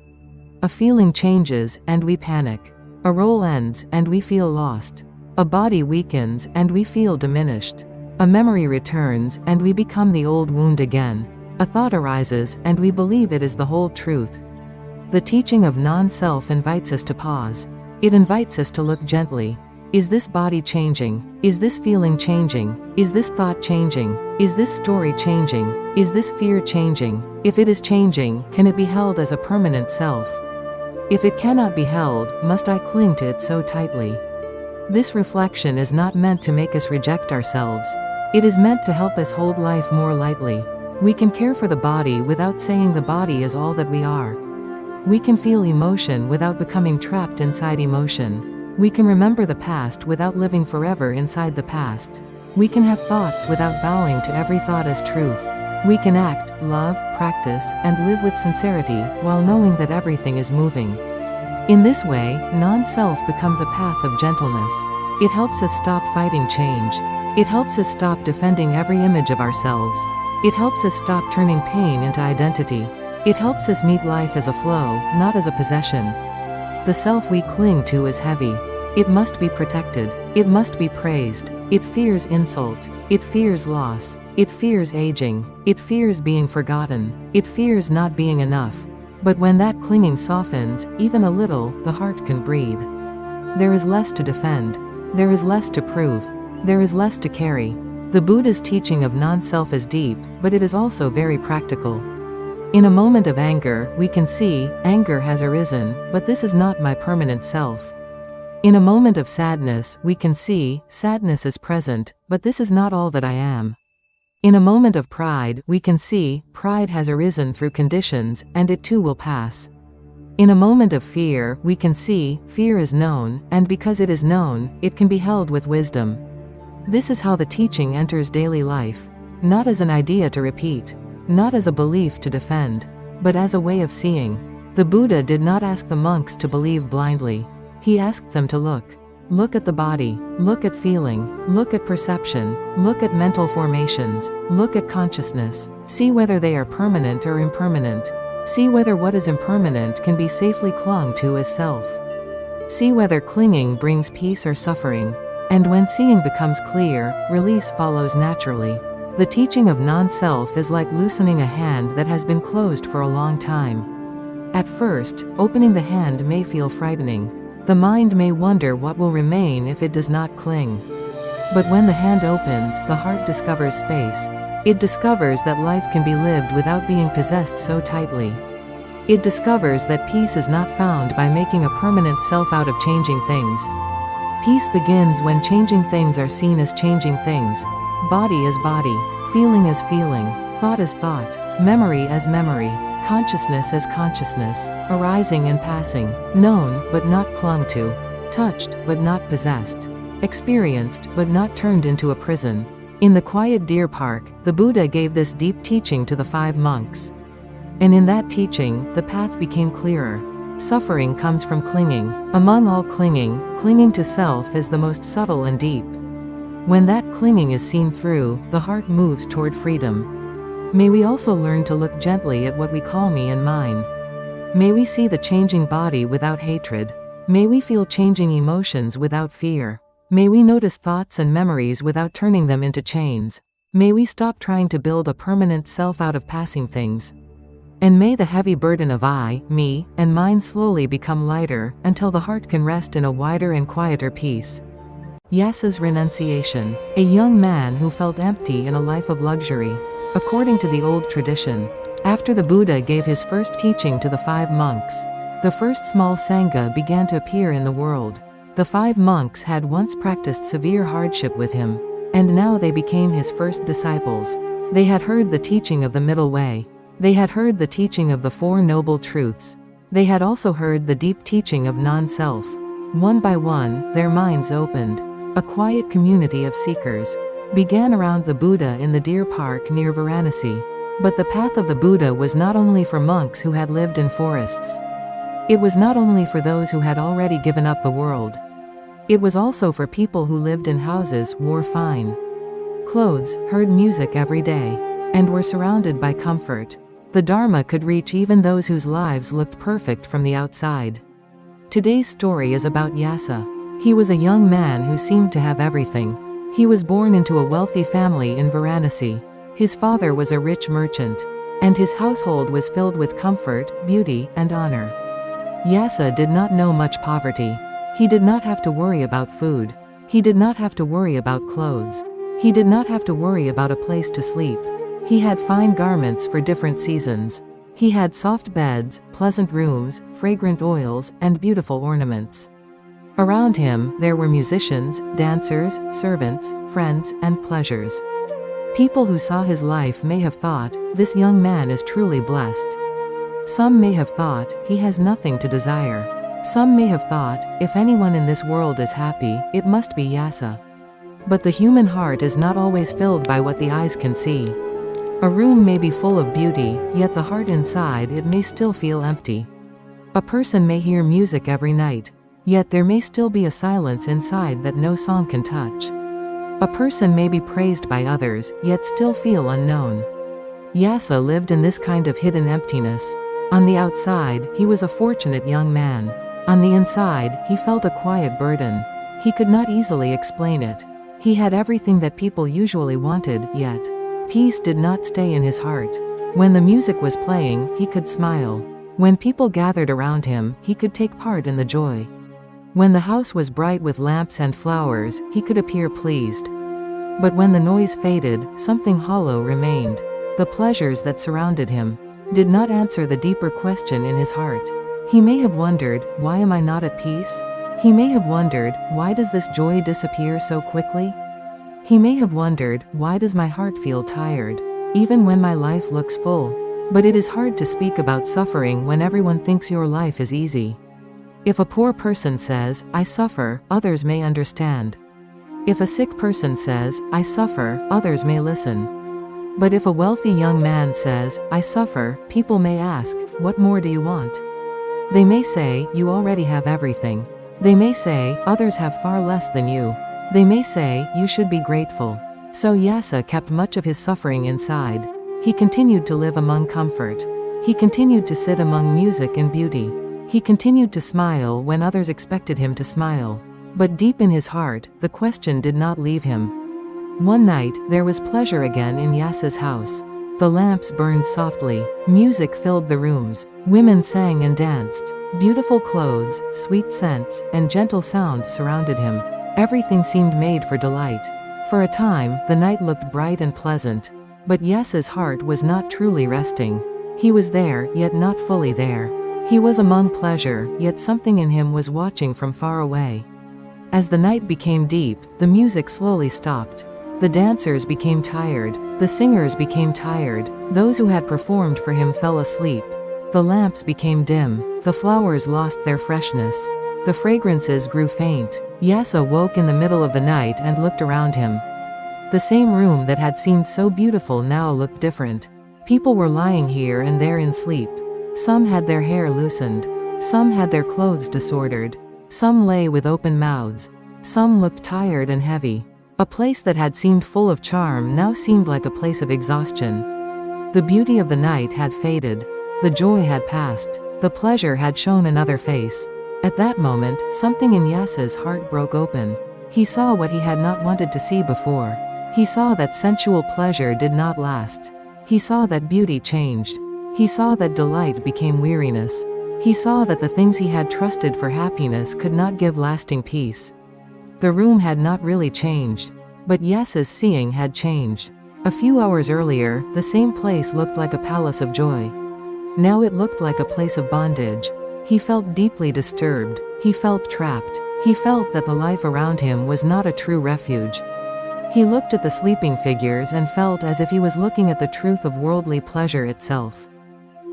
A feeling changes, and we panic. A role ends, and we feel lost. A body weakens, and we feel diminished. A memory returns, and we become the old wound again. A thought arises, and we believe it is the whole truth. The teaching of non-self invites us to pause. It invites us to look gently. Is this body changing? Is this feeling changing? Is this thought changing? Is this story changing? Is this fear changing? If it is changing, can it be held as a permanent self? If it cannot be held, must I cling to it so tightly? This reflection is not meant to make us reject ourselves. It is meant to help us hold life more lightly. We can care for the body without saying the body is all that we are. We can feel emotion without becoming trapped inside emotion. We can remember the past without living forever inside the past. We can have thoughts without bowing to every thought as truth. We can act, love, practice, and live with sincerity, while knowing that everything is moving. In this way, non-self becomes a path of gentleness. It helps us stop fighting change. It helps us stop defending every image of ourselves. It helps us stop turning pain into identity. It helps us meet life as a flow, not as a possession. The self we cling to is heavy. It must be protected. It must be praised. It fears insult. It fears loss. It fears aging. It fears being forgotten. It fears not being enough. But when that clinging softens, even a little, the heart can breathe. There is less to defend. There is less to prove. There is less to carry. The Buddha's teaching of non-self is deep, but it is also very practical. In a moment of anger, we can see, anger has arisen, but this is not my permanent self. In a moment of sadness, we can see, sadness is present, but this is not all that I am. In a moment of pride, we can see, pride has arisen through conditions, and it too will pass. In a moment of fear, we can see, fear is known, and because it is known, it can be held with wisdom. This is how the teaching enters daily life. Not as an idea to repeat. Not as a belief to defend. But as a way of seeing. The Buddha did not ask the monks to believe blindly. He asked them to look. Look at the body. Look at feeling. Look at perception. Look at mental formations. Look at consciousness. See whether they are permanent or impermanent. See whether what is impermanent can be safely clung to as self. See whether clinging brings peace or suffering. And when seeing becomes clear, release follows naturally. The teaching of non-self is like loosening a hand that has been closed for a long time. At first, opening the hand may feel frightening. The mind may wonder what will remain if it does not cling. But when the hand opens, the heart discovers space. It discovers that life can be lived without being possessed so tightly. It discovers that peace is not found by making a permanent self out of changing things. Peace begins when changing things are seen as changing things. Body as body, feeling as feeling, thought as thought, memory as memory, consciousness as consciousness, arising and passing, known but not clung to, touched but not possessed, experienced but not turned into a prison. In the quiet deer park, the Buddha gave this deep teaching to the 5 monks. And in that teaching, the path became clearer. Suffering comes from clinging. Among all clinging, clinging to self is the most subtle and deep. When that clinging is seen through, the heart moves toward freedom. May we also learn to look gently at what we call me and mine. May we see the changing body without hatred. May we feel changing emotions without fear. May we notice thoughts and memories without turning them into chains. May we stop trying to build a permanent self out of passing things. And may the heavy burden of I, me, and mine slowly become lighter, until the heart can rest in a wider and quieter peace. Yasa's renunciation. A young man who felt empty in a life of luxury. According to the old tradition, after the Buddha gave his first teaching to the 5 monks, the first small Sangha began to appear in the world. The 5 monks had once practiced severe hardship with him, and now they became his first disciples. They had heard the teaching of the middle way. They had heard the teaching of the 4 noble truths. They had also heard the deep teaching of non-self. One by one, their minds opened. A quiet community of seekers began around the Buddha in the deer park near Varanasi. But the path of the Buddha was not only for monks who had lived in forests. It was not only for those who had already given up the world. It was also for people who lived in houses, wore fine clothes, heard music every day, and were surrounded by comfort. The Dharma could reach even those whose lives looked perfect from the outside. Today's story is about Yasa. He was a young man who seemed to have everything. He was born into a wealthy family in Varanasi. His father was a rich merchant, and his household was filled with comfort, beauty, and honor. Yasa did not know much poverty. He did not have to worry about food. He did not have to worry about clothes. He did not have to worry about a place to sleep. He had fine garments for different seasons. He had soft beds, pleasant rooms, fragrant oils, and beautiful ornaments. Around him, there were musicians, dancers, servants, friends, and pleasures. People who saw his life may have thought, this young man is truly blessed. Some may have thought, he has nothing to desire. Some may have thought, if anyone in this world is happy, it must be Yasa. But the human heart is not always filled by what the eyes can see. A room may be full of beauty, yet the heart inside it may still feel empty. A person may hear music every night, yet there may still be a silence inside that no song can touch. A person may be praised by others, yet still feel unknown. Yasa lived in this kind of hidden emptiness. On the outside, he was a fortunate young man. On the inside, he felt a quiet burden. He could not easily explain it. He had everything that people usually wanted, yet peace did not stay in his heart. When the music was playing, he could smile. When people gathered around him, he could take part in the joy. When the house was bright with lamps and flowers, he could appear pleased. But when the noise faded, something hollow remained. The pleasures that surrounded him did not answer the deeper question in his heart. He may have wondered, why am I not at peace? He may have wondered, why does this joy disappear so quickly? He may have wondered, why does my heart feel tired, even when my life looks full? But it is hard to speak about suffering when everyone thinks your life is easy. If a poor person says, I suffer, others may understand. If a sick person says, I suffer, others may listen. But if a wealthy young man says, I suffer, people may ask, what more do you want? They may say, you already have everything. They may say, others have far less than you. They may say, you should be grateful. So Yasa kept much of his suffering inside. He continued to live among comfort. He continued to sit among music and beauty. He continued to smile when others expected him to smile. But deep in his heart, the question did not leave him. One night, there was pleasure again in Yasa's house. The lamps burned softly. Music filled the rooms. Women sang and danced. Beautiful clothes, sweet scents, and gentle sounds surrounded him. Everything seemed made for delight. For a time, the night looked bright and pleasant. But Yasa's heart was not truly resting. He was there, yet not fully there. He was among pleasure, yet something in him was watching from far away. As the night became deep, the music slowly stopped. The dancers became tired. The singers became tired. Those who had performed for him fell asleep. The lamps became dim. The flowers lost their freshness. The fragrances grew faint. Yasa woke in the middle of the night and looked around him. The same room that had seemed so beautiful now looked different. People were lying here and there in sleep. Some had their hair loosened. Some had their clothes disordered. Some lay with open mouths. Some looked tired and heavy. A place that had seemed full of charm now seemed like a place of exhaustion. The beauty of the night had faded. The joy had passed. The pleasure had shown another face. At that moment, something in Yasa's heart broke open. He saw what he had not wanted to see before. He saw that sensual pleasure did not last. He saw that beauty changed. He saw that delight became weariness. He saw that the things he had trusted for happiness could not give lasting peace. The room had not really changed, but Yasa's seeing had changed. A few hours earlier, the same place looked like a palace of joy. Now it looked like a place of bondage. He felt deeply disturbed. He felt trapped. He felt that the life around him was not a true refuge. He looked at the sleeping figures and felt as if he was looking at the truth of worldly pleasure itself.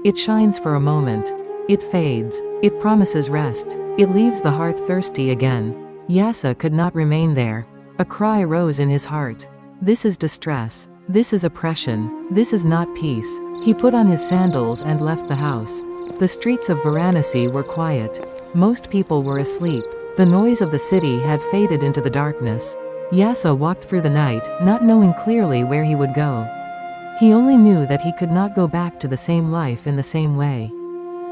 It shines for a moment. It fades. It promises rest. It leaves the heart thirsty again. Yasa could not remain there. A cry rose in his heart. This is distress. This is oppression. This is not peace. He put on his sandals and left the house. The streets of Varanasi were quiet. Most people were asleep. The noise of the city had faded into the darkness. Yasa walked through the night, not knowing clearly where he would go. He only knew that he could not go back to the same life in the same way.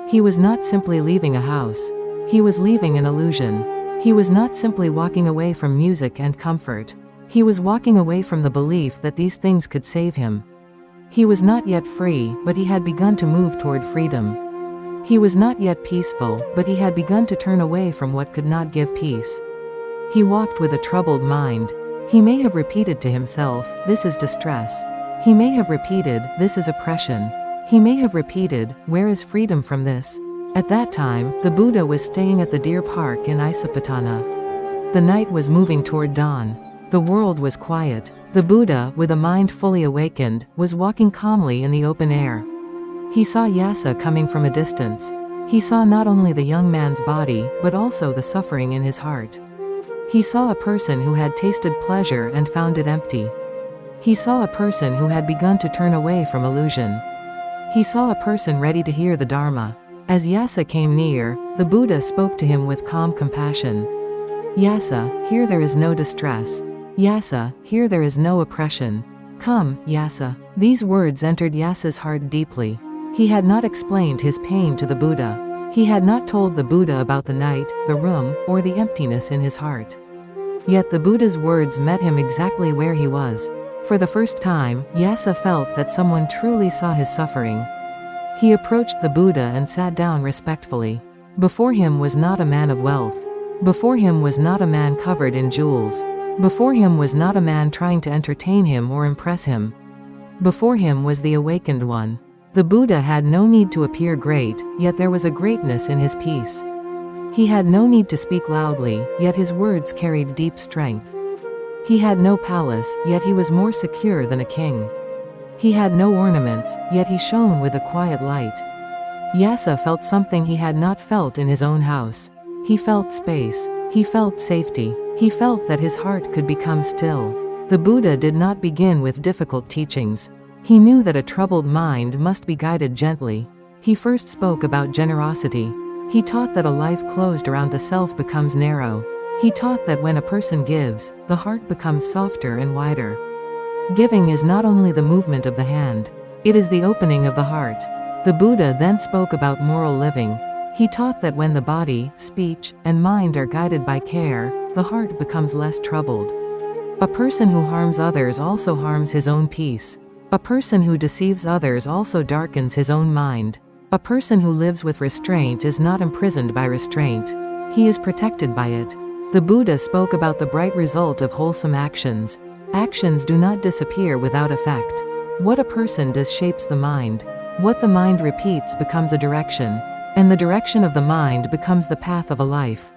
He was not simply leaving a house. He was leaving an illusion. He was not simply walking away from music and comfort. He was walking away from the belief that these things could save him. He was not yet free, but he had begun to move toward freedom. He was not yet peaceful, but he had begun to turn away from what could not give peace. He walked with a troubled mind. He may have repeated to himself, this is distress. He may have repeated, this is oppression. He may have repeated, where is freedom from this? At that time, the Buddha was staying at the deer park in Isapatana. The night was moving toward dawn. The world was quiet. The Buddha, with a mind fully awakened, was walking calmly in the open air. He saw Yasa coming from a distance. He saw not only the young man's body, but also the suffering in his heart. He saw a person who had tasted pleasure and found it empty. He saw a person who had begun to turn away from illusion. He saw a person ready to hear the Dharma. As Yasa came near, the Buddha spoke to him with calm compassion. Yasa, here there is no distress. Yasa, here there is no oppression. Come, Yasa. These words entered Yasa's heart deeply. He had not explained his pain to the Buddha. He had not told the Buddha about the night, the room, or the emptiness in his heart. Yet the Buddha's words met him exactly where he was. For the first time, Yasa felt that someone truly saw his suffering. He approached the Buddha and sat down respectfully. Before him was not a man of wealth. Before him was not a man covered in jewels. Before him was not a man trying to entertain him or impress him. Before him was the awakened one. The Buddha had no need to appear great, yet there was a greatness in his peace. He had no need to speak loudly, yet his words carried deep strength. He had no palace, yet he was more secure than a king. He had no ornaments, yet he shone with a quiet light. Yasa felt something he had not felt in his own house. He felt space. He felt safety. He felt that his heart could become still. The Buddha did not begin with difficult teachings. He knew that a troubled mind must be guided gently. He first spoke about generosity. He taught that a life closed around the self becomes narrow. He taught that when a person gives, the heart becomes softer and wider. Giving is not only the movement of the hand. It is the opening of the heart. The Buddha then spoke about moral living. He taught that when the body, speech, and mind are guided by care, the heart becomes less troubled. A person who harms others also harms his own peace. A person who deceives others also darkens his own mind. A person who lives with restraint is not imprisoned by restraint. He is protected by it. The Buddha spoke about the bright result of wholesome actions. Actions do not disappear without effect. What a person does shapes the mind. What the mind repeats becomes a direction. And the direction of the mind becomes the path of a life.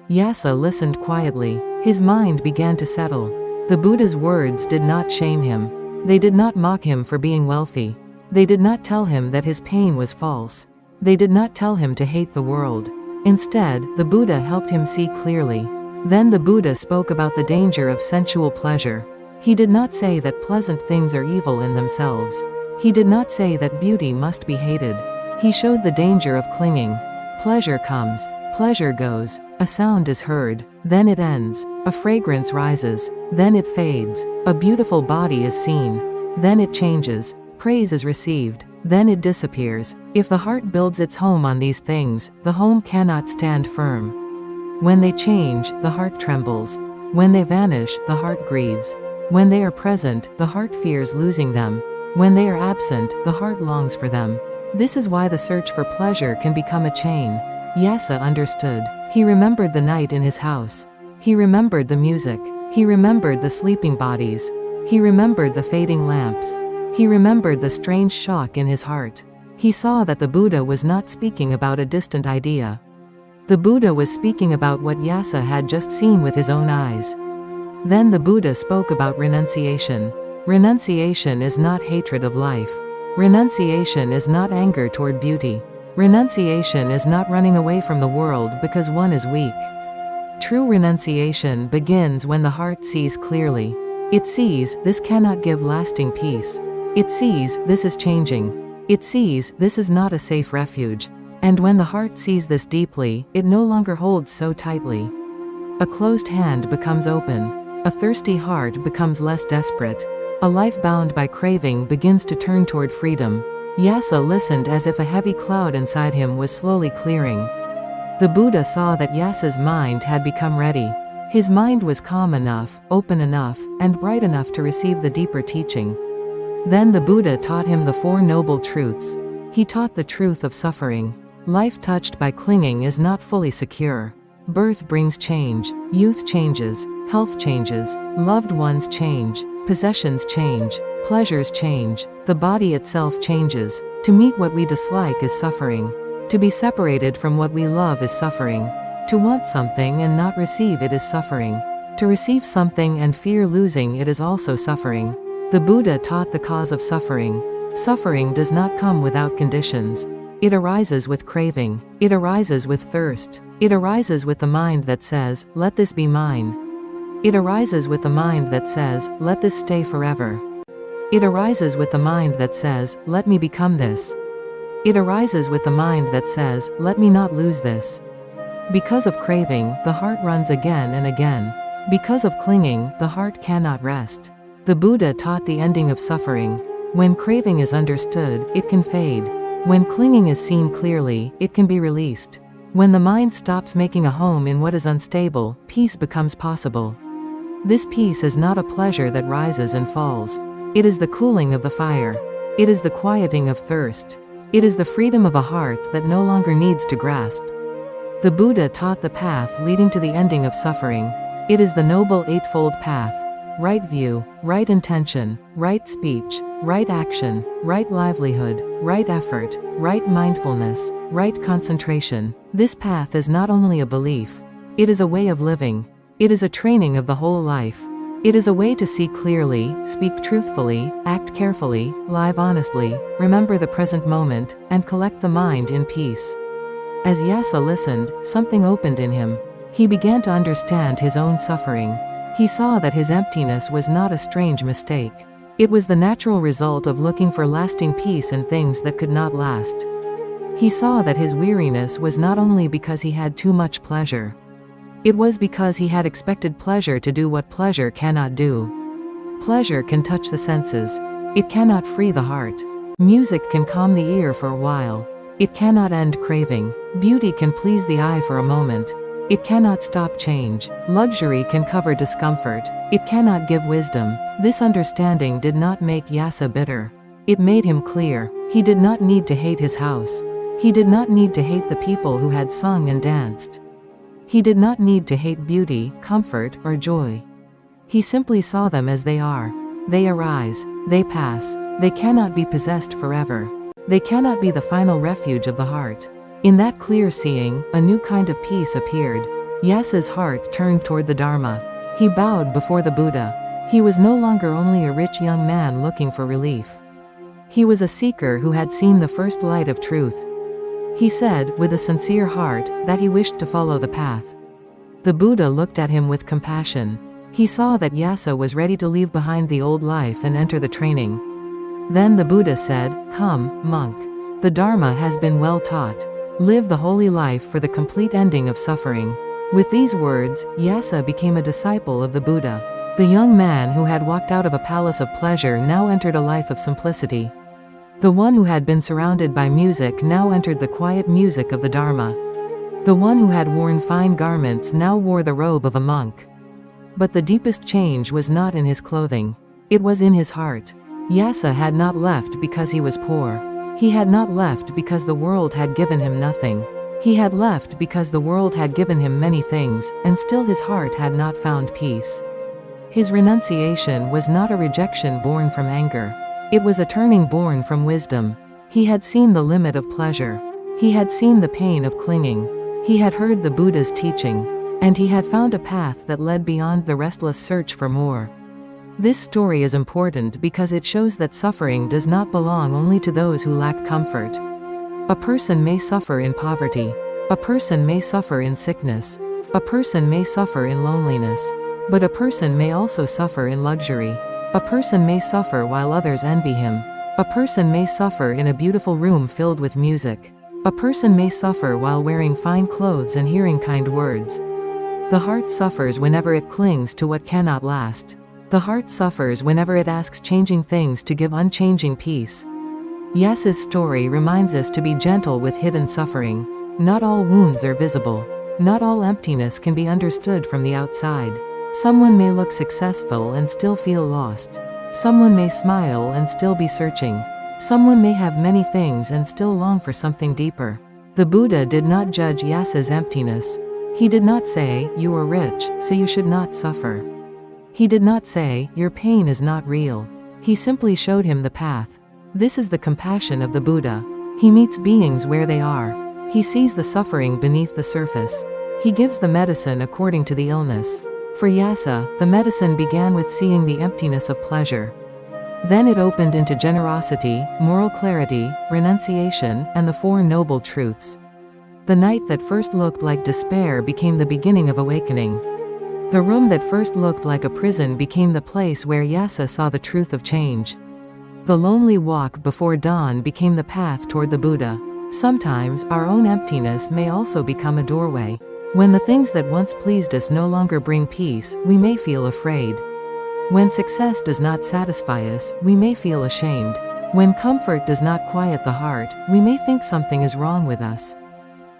Yasa listened quietly. His mind began to settle. The Buddha's words did not shame him. They did not mock him for being wealthy. They did not tell him that his pain was false. They did not tell him to hate the world. Instead, the Buddha helped him see clearly. Then the Buddha spoke about the danger of sensual pleasure. He did not say that pleasant things are evil in themselves. He did not say that beauty must be hated. He showed the danger of clinging. Pleasure comes. Pleasure goes. A sound is heard. Then it ends. A fragrance rises. Then it fades. A beautiful body is seen. Then it changes. Praise is received. Then it disappears. If the heart builds its home on these things, the home cannot stand firm. When they change, the heart trembles. When they vanish, the heart grieves. When they are present, the heart fears losing them. When they are absent, the heart longs for them. This is why the search for pleasure can become a chain. Yasa understood. He remembered the night in his house. He remembered the music. He remembered the sleeping bodies. He remembered the fading lamps. He remembered the strange shock in his heart. He saw that the Buddha was not speaking about a distant idea. The Buddha was speaking about what Yasa had just seen with his own eyes. Then the Buddha spoke about renunciation. Renunciation is not hatred of life. Renunciation is not anger toward beauty. Renunciation is not running away from the world because one is weak. True renunciation begins when the heart sees clearly. It sees, this cannot give lasting peace. It sees, this is changing. It sees, this is not a safe refuge. And when the heart sees this deeply, it no longer holds so tightly. A closed hand becomes open. A thirsty heart becomes less desperate. A life bound by craving begins to turn toward freedom. Yasa listened as if a heavy cloud inside him was slowly clearing. The Buddha saw that Yasa's mind had become ready. His mind was calm enough, open enough, and bright enough to receive the deeper teaching. Then the Buddha taught him the Four Noble Truths. He taught the truth of suffering. Life touched by clinging is not fully secure. Birth brings change. Youth changes. Health changes. Loved ones change. Possessions change. Pleasures change. The body itself changes. To meet what we dislike is suffering. To be separated from what we love is suffering. To want something and not receive it is suffering. To receive something and fear losing it is also suffering. The Buddha taught the cause of suffering. Suffering does not come without conditions. It arises with craving. It arises with thirst. It arises with the mind that says, let this be mine. It arises with the mind that says, let this stay forever. It arises with the mind that says, let me become this. It arises with the mind that says, let me not lose this. Because of craving, the heart runs again and again. Because of clinging, the heart cannot rest. The Buddha taught the ending of suffering. When craving is understood, it can fade. When clinging is seen clearly, it can be released. When the mind stops making a home in what is unstable, peace becomes possible. This peace is not a pleasure that rises and falls. It is the cooling of the fire. It is the quieting of thirst. It is the freedom of a heart that no longer needs to grasp. The Buddha taught the path leading to the ending of suffering. It is the Noble Eightfold Path. Right view, right intention, right speech, right action, right livelihood, right effort, right mindfulness, right concentration. This path is not only a belief. It is a way of living. It is a training of the whole life. It is a way to see clearly, speak truthfully, act carefully, live honestly, remember the present moment, and collect the mind in peace. As Yasa listened, something opened in him. He began to understand his own suffering. He saw that his emptiness was not a strange mistake. It was the natural result of looking for lasting peace in things that could not last. He saw that his weariness was not only because he had too much pleasure. It was because he had expected pleasure to do what pleasure cannot do. Pleasure can touch the senses. It cannot free the heart. Music can calm the ear for a while. It cannot end craving. Beauty can please the eye for a moment. It cannot stop change. Luxury can cover discomfort. It cannot give wisdom. This understanding did not make Yasa bitter. It made him clear. He did not need to hate his house. He did not need to hate the people who had sung and danced. He did not need to hate beauty, comfort, or joy. He simply saw them as they are. They arise. They pass. They cannot be possessed forever. They cannot be the final refuge of the heart. In that clear seeing, a new kind of peace appeared. Yasa's heart turned toward the Dharma. He bowed before the Buddha. He was no longer only a rich young man looking for relief. He was a seeker who had seen the first light of truth. He said, with a sincere heart, that he wished to follow the path. The Buddha looked at him with compassion. He saw that Yasa was ready to leave behind the old life and enter the training. Then the Buddha said, "Come, monk. The Dharma has been well taught. Live the holy life for the complete ending of suffering." With these words, Yasa became a disciple of the Buddha. The young man who had walked out of a palace of pleasure now entered a life of simplicity. The one who had been surrounded by music now entered the quiet music of the Dharma. The one who had worn fine garments now wore the robe of a monk. But the deepest change was not in his clothing. It was in his heart. Yasa had not left because he was poor. He had not left because the world had given him nothing. He had left because the world had given him many things, and still his heart had not found peace. His renunciation was not a rejection born from anger. It was a turning born from wisdom. He had seen the limit of pleasure. He had seen the pain of clinging. He had heard the Buddha's teaching. And he had found a path that led beyond the restless search for more. This story is important because it shows that suffering does not belong only to those who lack comfort. A person may suffer in poverty. A person may suffer in sickness. A person may suffer in loneliness. But a person may also suffer in luxury. A person may suffer while others envy him. A person may suffer in a beautiful room filled with music. A person may suffer while wearing fine clothes and hearing kind words. The heart suffers whenever it clings to what cannot last. The heart suffers whenever it asks changing things to give unchanging peace. Yasa's story reminds us to be gentle with hidden suffering. Not all wounds are visible. Not all emptiness can be understood from the outside. Someone may look successful and still feel lost. Someone may smile and still be searching. Someone may have many things and still long for something deeper. The Buddha did not judge Yasa's emptiness. He did not say, "You are rich, so you should not suffer." He did not say, "Your pain is not real." He simply showed him the path. This is the compassion of the Buddha. He meets beings where they are. He sees the suffering beneath the surface. He gives the medicine according to the illness. For Yasa, the medicine began with seeing the emptiness of pleasure. Then it opened into generosity, moral clarity, renunciation, and the Four Noble Truths. The night that first looked like despair became the beginning of awakening. The room that first looked like a prison became the place where Yasa saw the truth of change. The lonely walk before dawn became the path toward the Buddha. Sometimes, our own emptiness may also become a doorway. When the things that once pleased us no longer bring peace, we may feel afraid. When success does not satisfy us, we may feel ashamed. When comfort does not quiet the heart, we may think something is wrong with us.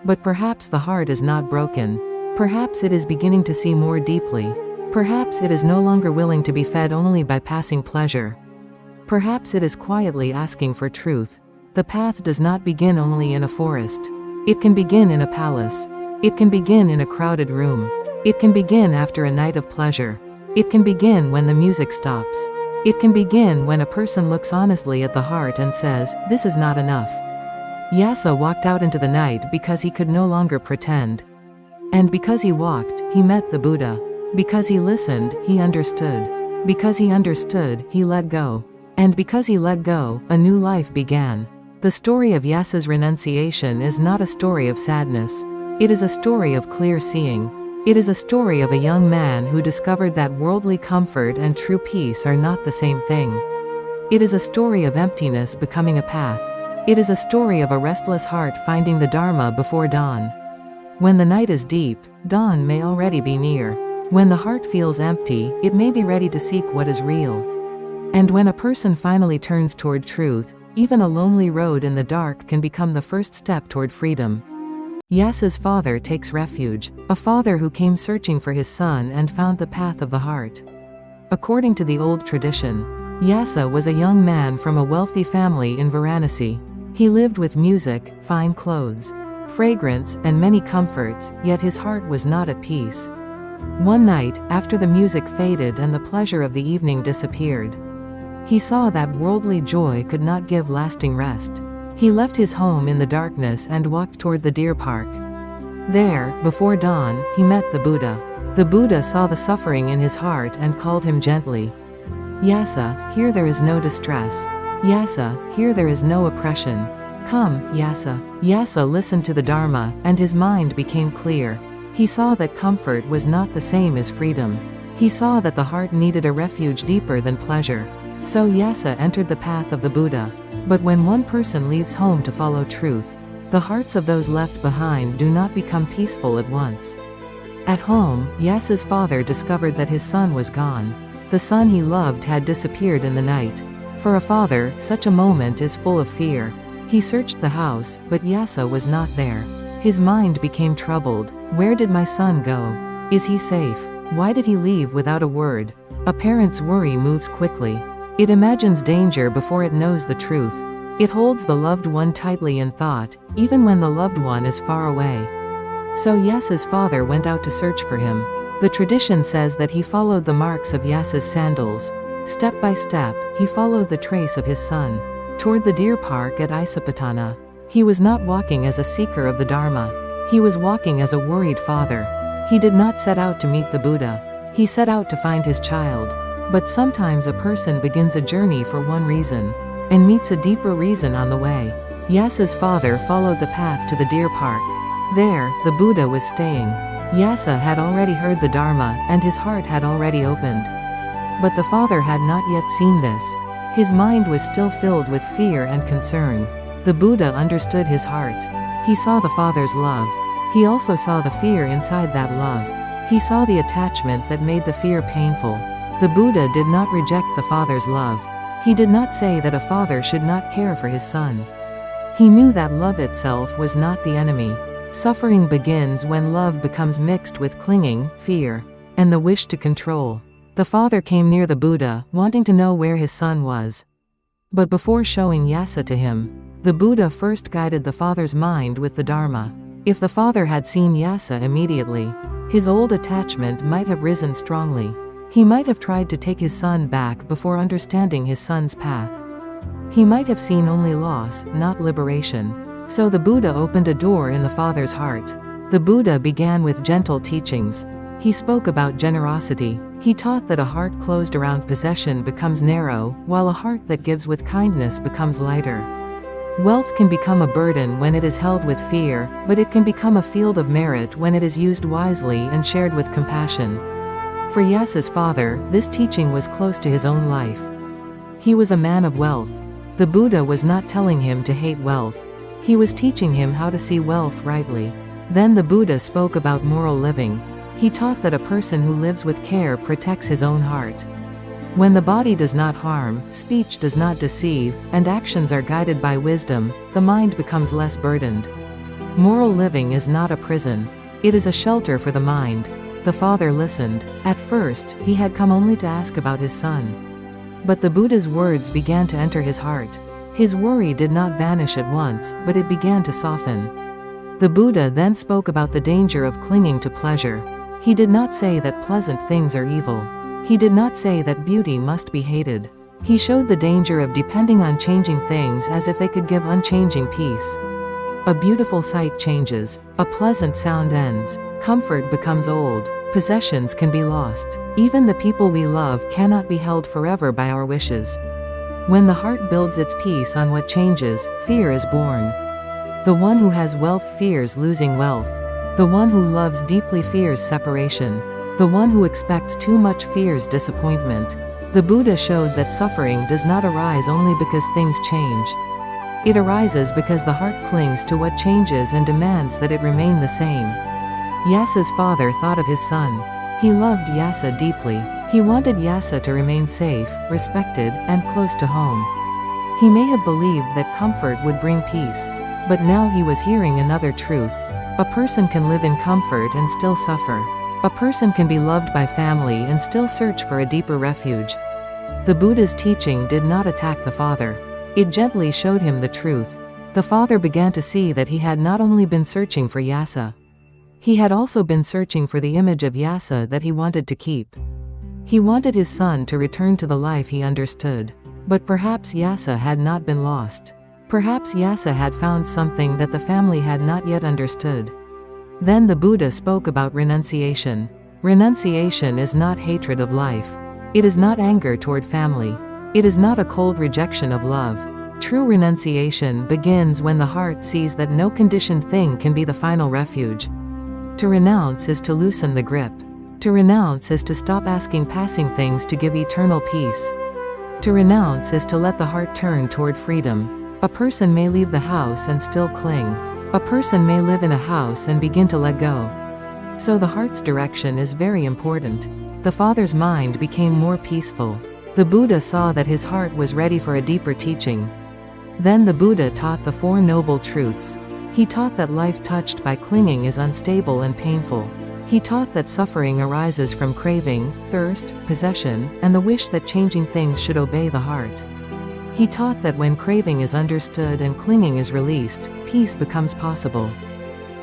But perhaps the heart is not broken. Perhaps it is beginning to see more deeply. Perhaps it is no longer willing to be fed only by passing pleasure. Perhaps it is quietly asking for truth. The path does not begin only in a forest. It can begin in a palace. It can begin in a crowded room. It can begin after a night of pleasure. It can begin when the music stops. It can begin when a person looks honestly at the heart and says, "This is not enough." Yasa walked out into the night because he could no longer pretend. And because he walked, he met the Buddha. Because he listened, he understood. Because he understood, he let go. And because he let go, a new life began. The story of Yasa's renunciation is not a story of sadness. It is a story of clear seeing. It is a story of a young man who discovered that worldly comfort and true peace are not the same thing. It is a story of emptiness becoming a path. It is a story of a restless heart finding the Dharma before dawn. When the night is deep, dawn may already be near. When the heart feels empty, it may be ready to seek what is real. And when a person finally turns toward truth, even a lonely road in the dark can become the first step toward freedom. Yasa's father takes refuge, a father who came searching for his son and found the path of the heart. According to the old tradition, Yasa was a young man from a wealthy family in Varanasi. He lived with music, fine clothes, fragrance, and many comforts, yet his heart was not at peace. One night, after the music faded and the pleasure of the evening disappeared, he saw that worldly joy could not give lasting rest. He left his home in the darkness and walked toward the deer park. There, before dawn, he met the Buddha. The Buddha saw the suffering in his heart and called him gently. "Yasa, here there is no distress. Yasa, here there is no oppression. Come, Yasa." Yasa listened to the Dharma, and his mind became clear. He saw that comfort was not the same as freedom. He saw that the heart needed a refuge deeper than pleasure. So Yasa entered the path of the Buddha. But when one person leaves home to follow truth, the hearts of those left behind do not become peaceful at once. At home, Yasa's father discovered that his son was gone. The son he loved had disappeared in the night. For a father, such a moment is full of fear. He searched the house, but Yasa was not there. His mind became troubled. Where did my son go? Is he safe? Why did he leave without a word? A parent's worry moves quickly. It imagines danger before it knows the truth. It holds the loved one tightly in thought, even when the loved one is far away. So Yasa's father went out to search for him. The tradition says that he followed the marks of Yasa's sandals. Step by step, he followed the trace of his son toward the deer park at Isapatana. He was not walking as a seeker of the Dharma. He was walking as a worried father. He did not set out to meet the Buddha. He set out to find his child. But sometimes a person begins a journey for one reason, and meets a deeper reason on the way. Yasa's father followed the path to the deer park. There, the Buddha was staying. Yasa had already heard the Dharma, and his heart had already opened. But the father had not yet seen this. His mind was still filled with fear and concern. The Buddha understood his heart. He saw the father's love. He also saw the fear inside that love. He saw the attachment that made the fear painful. The Buddha did not reject the father's love. He did not say that a father should not care for his son. He knew that love itself was not the enemy. Suffering begins when love becomes mixed with clinging, fear, and the wish to control. The father came near the Buddha, wanting to know where his son was. But before showing Yasa to him, the Buddha first guided the father's mind with the Dharma. If the father had seen Yasa immediately, his old attachment might have risen strongly. He might have tried to take his son back before understanding his son's path. He might have seen only loss, not liberation. So the Buddha opened a door in the father's heart. The Buddha began with gentle teachings. He spoke about generosity. He taught that a heart closed around possession becomes narrow, while a heart that gives with kindness becomes lighter. Wealth can become a burden when it is held with fear, but it can become a field of merit when it is used wisely and shared with compassion. For Yasa's father, this teaching was close to his own life. He was a man of wealth. The Buddha was not telling him to hate wealth. He was teaching him how to see wealth rightly. Then the Buddha spoke about moral living. He taught that a person who lives with care protects his own heart. When the body does not harm, speech does not deceive, and actions are guided by wisdom, the mind becomes less burdened. Moral living is not a prison. It is a shelter for the mind. The father listened. At first, he had come only to ask about his son. But the Buddha's words began to enter his heart. His worry did not vanish at once, but it began to soften. The Buddha then spoke about the danger of clinging to pleasure. He did not say that pleasant things are evil. He did not say that beauty must be hated. He showed the danger of depending on changing things as if they could give unchanging peace. A beautiful sight changes. A pleasant sound ends. Comfort becomes old. Possessions can be lost. Even the people we love cannot be held forever by our wishes. When the heart builds its peace on what changes, fear is born. The one who has wealth fears losing wealth. The one who loves deeply fears separation. The one who expects too much fears disappointment. The Buddha showed that suffering does not arise only because things change. It arises because the heart clings to what changes and demands that it remain the same. Yasa's father thought of his son. He loved Yasa deeply. He wanted Yasa to remain safe, respected, and close to home. He may have believed that comfort would bring peace. But now he was hearing another truth. A person can live in comfort and still suffer. A person can be loved by family and still search for a deeper refuge. The Buddha's teaching did not attack the father. It gently showed him the truth. The father began to see that he had not only been searching for Yasa. He had also been searching for the image of Yasa that he wanted to keep. He wanted his son to return to the life he understood. But perhaps Yasa had not been lost. Perhaps Yasa had found something that the family had not yet understood. Then the Buddha spoke about renunciation. Renunciation is not hatred of life. It is not anger toward family. It is not a cold rejection of love. True renunciation begins when the heart sees that no conditioned thing can be the final refuge. To renounce is to loosen the grip. To renounce is to stop asking passing things to give eternal peace. To renounce is to let the heart turn toward freedom. A person may leave the house and still cling. A person may live in a house and begin to let go. So the heart's direction is very important. The father's mind became more peaceful. The Buddha saw that his heart was ready for a deeper teaching. Then the Buddha taught the Four Noble Truths. He taught that life touched by clinging is unstable and painful. He taught that suffering arises from craving, thirst, possession, and the wish that changing things should obey the heart. He taught that when craving is understood and clinging is released, peace becomes possible.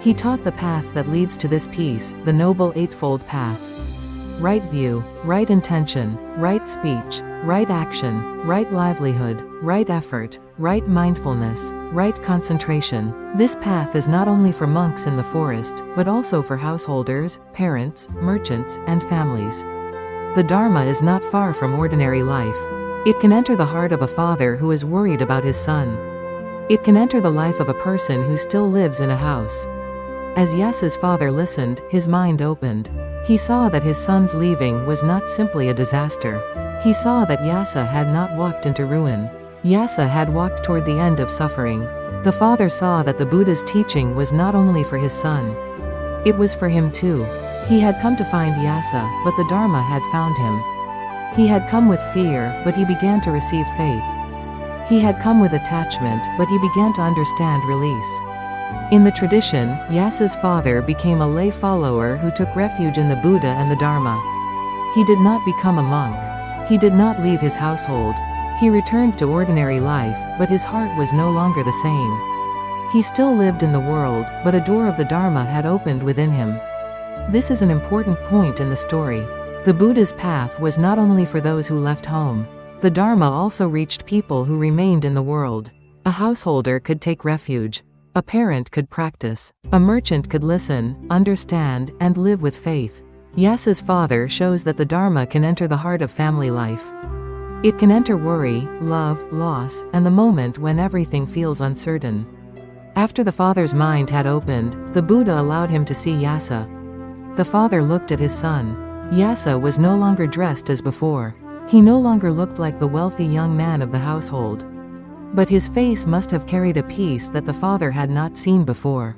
He taught the path that leads to this peace, the Noble Eightfold Path. Right view, right intention, right speech, right action, right livelihood, right effort, right mindfulness, right concentration. This path is not only for monks in the forest, but also for householders, parents, merchants, and families. The Dharma is not far from ordinary life. It can enter the heart of a father who is worried about his son. It can enter the life of a person who still lives in a house. As Yasa's father listened, his mind opened. He saw that his son's leaving was not simply a disaster. He saw that Yasa had not walked into ruin. Yasa had walked toward the end of suffering. The father saw that the Buddha's teaching was not only for his son. It was for him too. He had come to find Yasa, but the Dharma had found him. He had come with fear, but he began to receive faith. He had come with attachment, but he began to understand release. In the tradition, Yasa's father became a lay follower who took refuge in the Buddha and the Dharma. He did not become a monk. He did not leave his household. He returned to ordinary life, but his heart was no longer the same. He still lived in the world, but a door of the Dharma had opened within him. This is an important point in the story. The Buddha's path was not only for those who left home. The Dharma also reached people who remained in the world. A householder could take refuge. A parent could practice. A merchant could listen, understand, and live with faith. Yasa's father shows that the Dharma can enter the heart of family life. It can enter worry, love, loss, and the moment when everything feels uncertain. After the father's mind had opened, the Buddha allowed him to see Yasa. The father looked at his son. Yasa was no longer dressed as before. He no longer looked like the wealthy young man of the household. But his face must have carried a peace that the father had not seen before.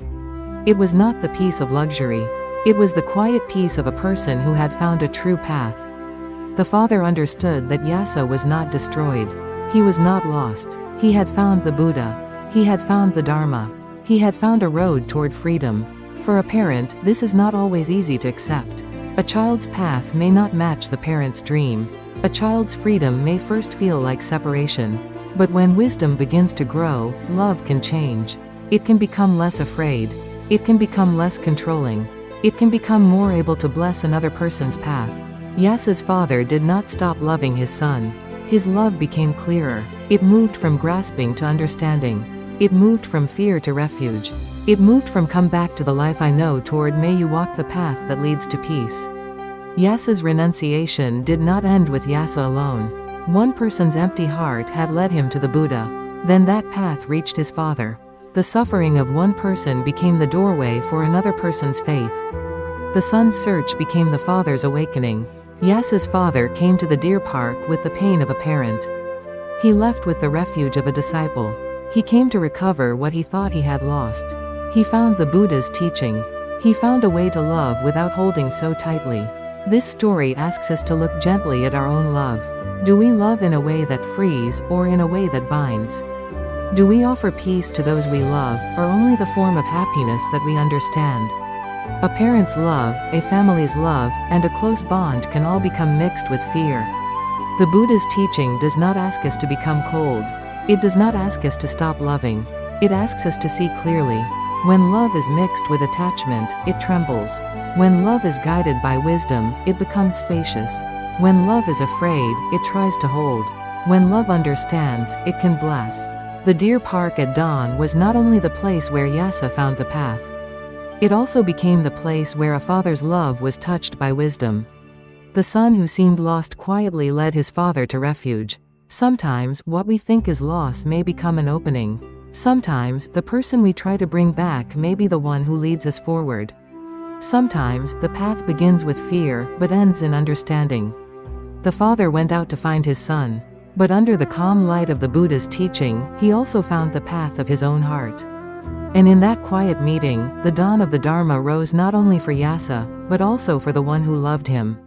It was not the peace of luxury. It was the quiet peace of a person who had found a true path. The father understood that Yasa was not destroyed. He was not lost. He had found the Buddha. He had found the Dharma. He had found a road toward freedom. For a parent, this is not always easy to accept. A child's path may not match the parent's dream. A child's freedom may first feel like separation. But when wisdom begins to grow, love can change. It can become less afraid. It can become less controlling. It can become more able to bless another person's path. Yasa's father did not stop loving his son. His love became clearer. It moved from grasping to understanding. It moved from fear to refuge. It moved from come back to the life I know toward may you walk the path that leads to peace. Yasa's renunciation did not end with Yasa alone. One person's empty heart had led him to the Buddha. Then that path reached his father. The suffering of one person became the doorway for another person's faith. The son's search became the father's awakening. Yasa's father came to the deer park with the pain of a parent. He left with the refuge of a disciple. He came to recover what he thought he had lost. He found the Buddha's teaching. He found a way to love without holding so tightly. This story asks us to look gently at our own love. Do we love in a way that frees, or in a way that binds? Do we offer peace to those we love, or only the form of happiness that we understand? A parent's love, a family's love, and a close bond can all become mixed with fear. The Buddha's teaching does not ask us to become cold. It does not ask us to stop loving. It asks us to see clearly. When love is mixed with attachment, it trembles. When love is guided by wisdom, it becomes spacious. When love is afraid, it tries to hold. When love understands, it can bless. The deer park at dawn was not only the place where Yasa found the path. It also became the place where a father's love was touched by wisdom. The son who seemed lost quietly led his father to refuge. Sometimes, what we think is loss may become an opening. Sometimes, the person we try to bring back may be the one who leads us forward. Sometimes, the path begins with fear, but ends in understanding. The father went out to find his son. But under the calm light of the Buddha's teaching, he also found the path of his own heart. And in that quiet meeting, the dawn of the Dharma rose not only for Yasa, but also for the one who loved him.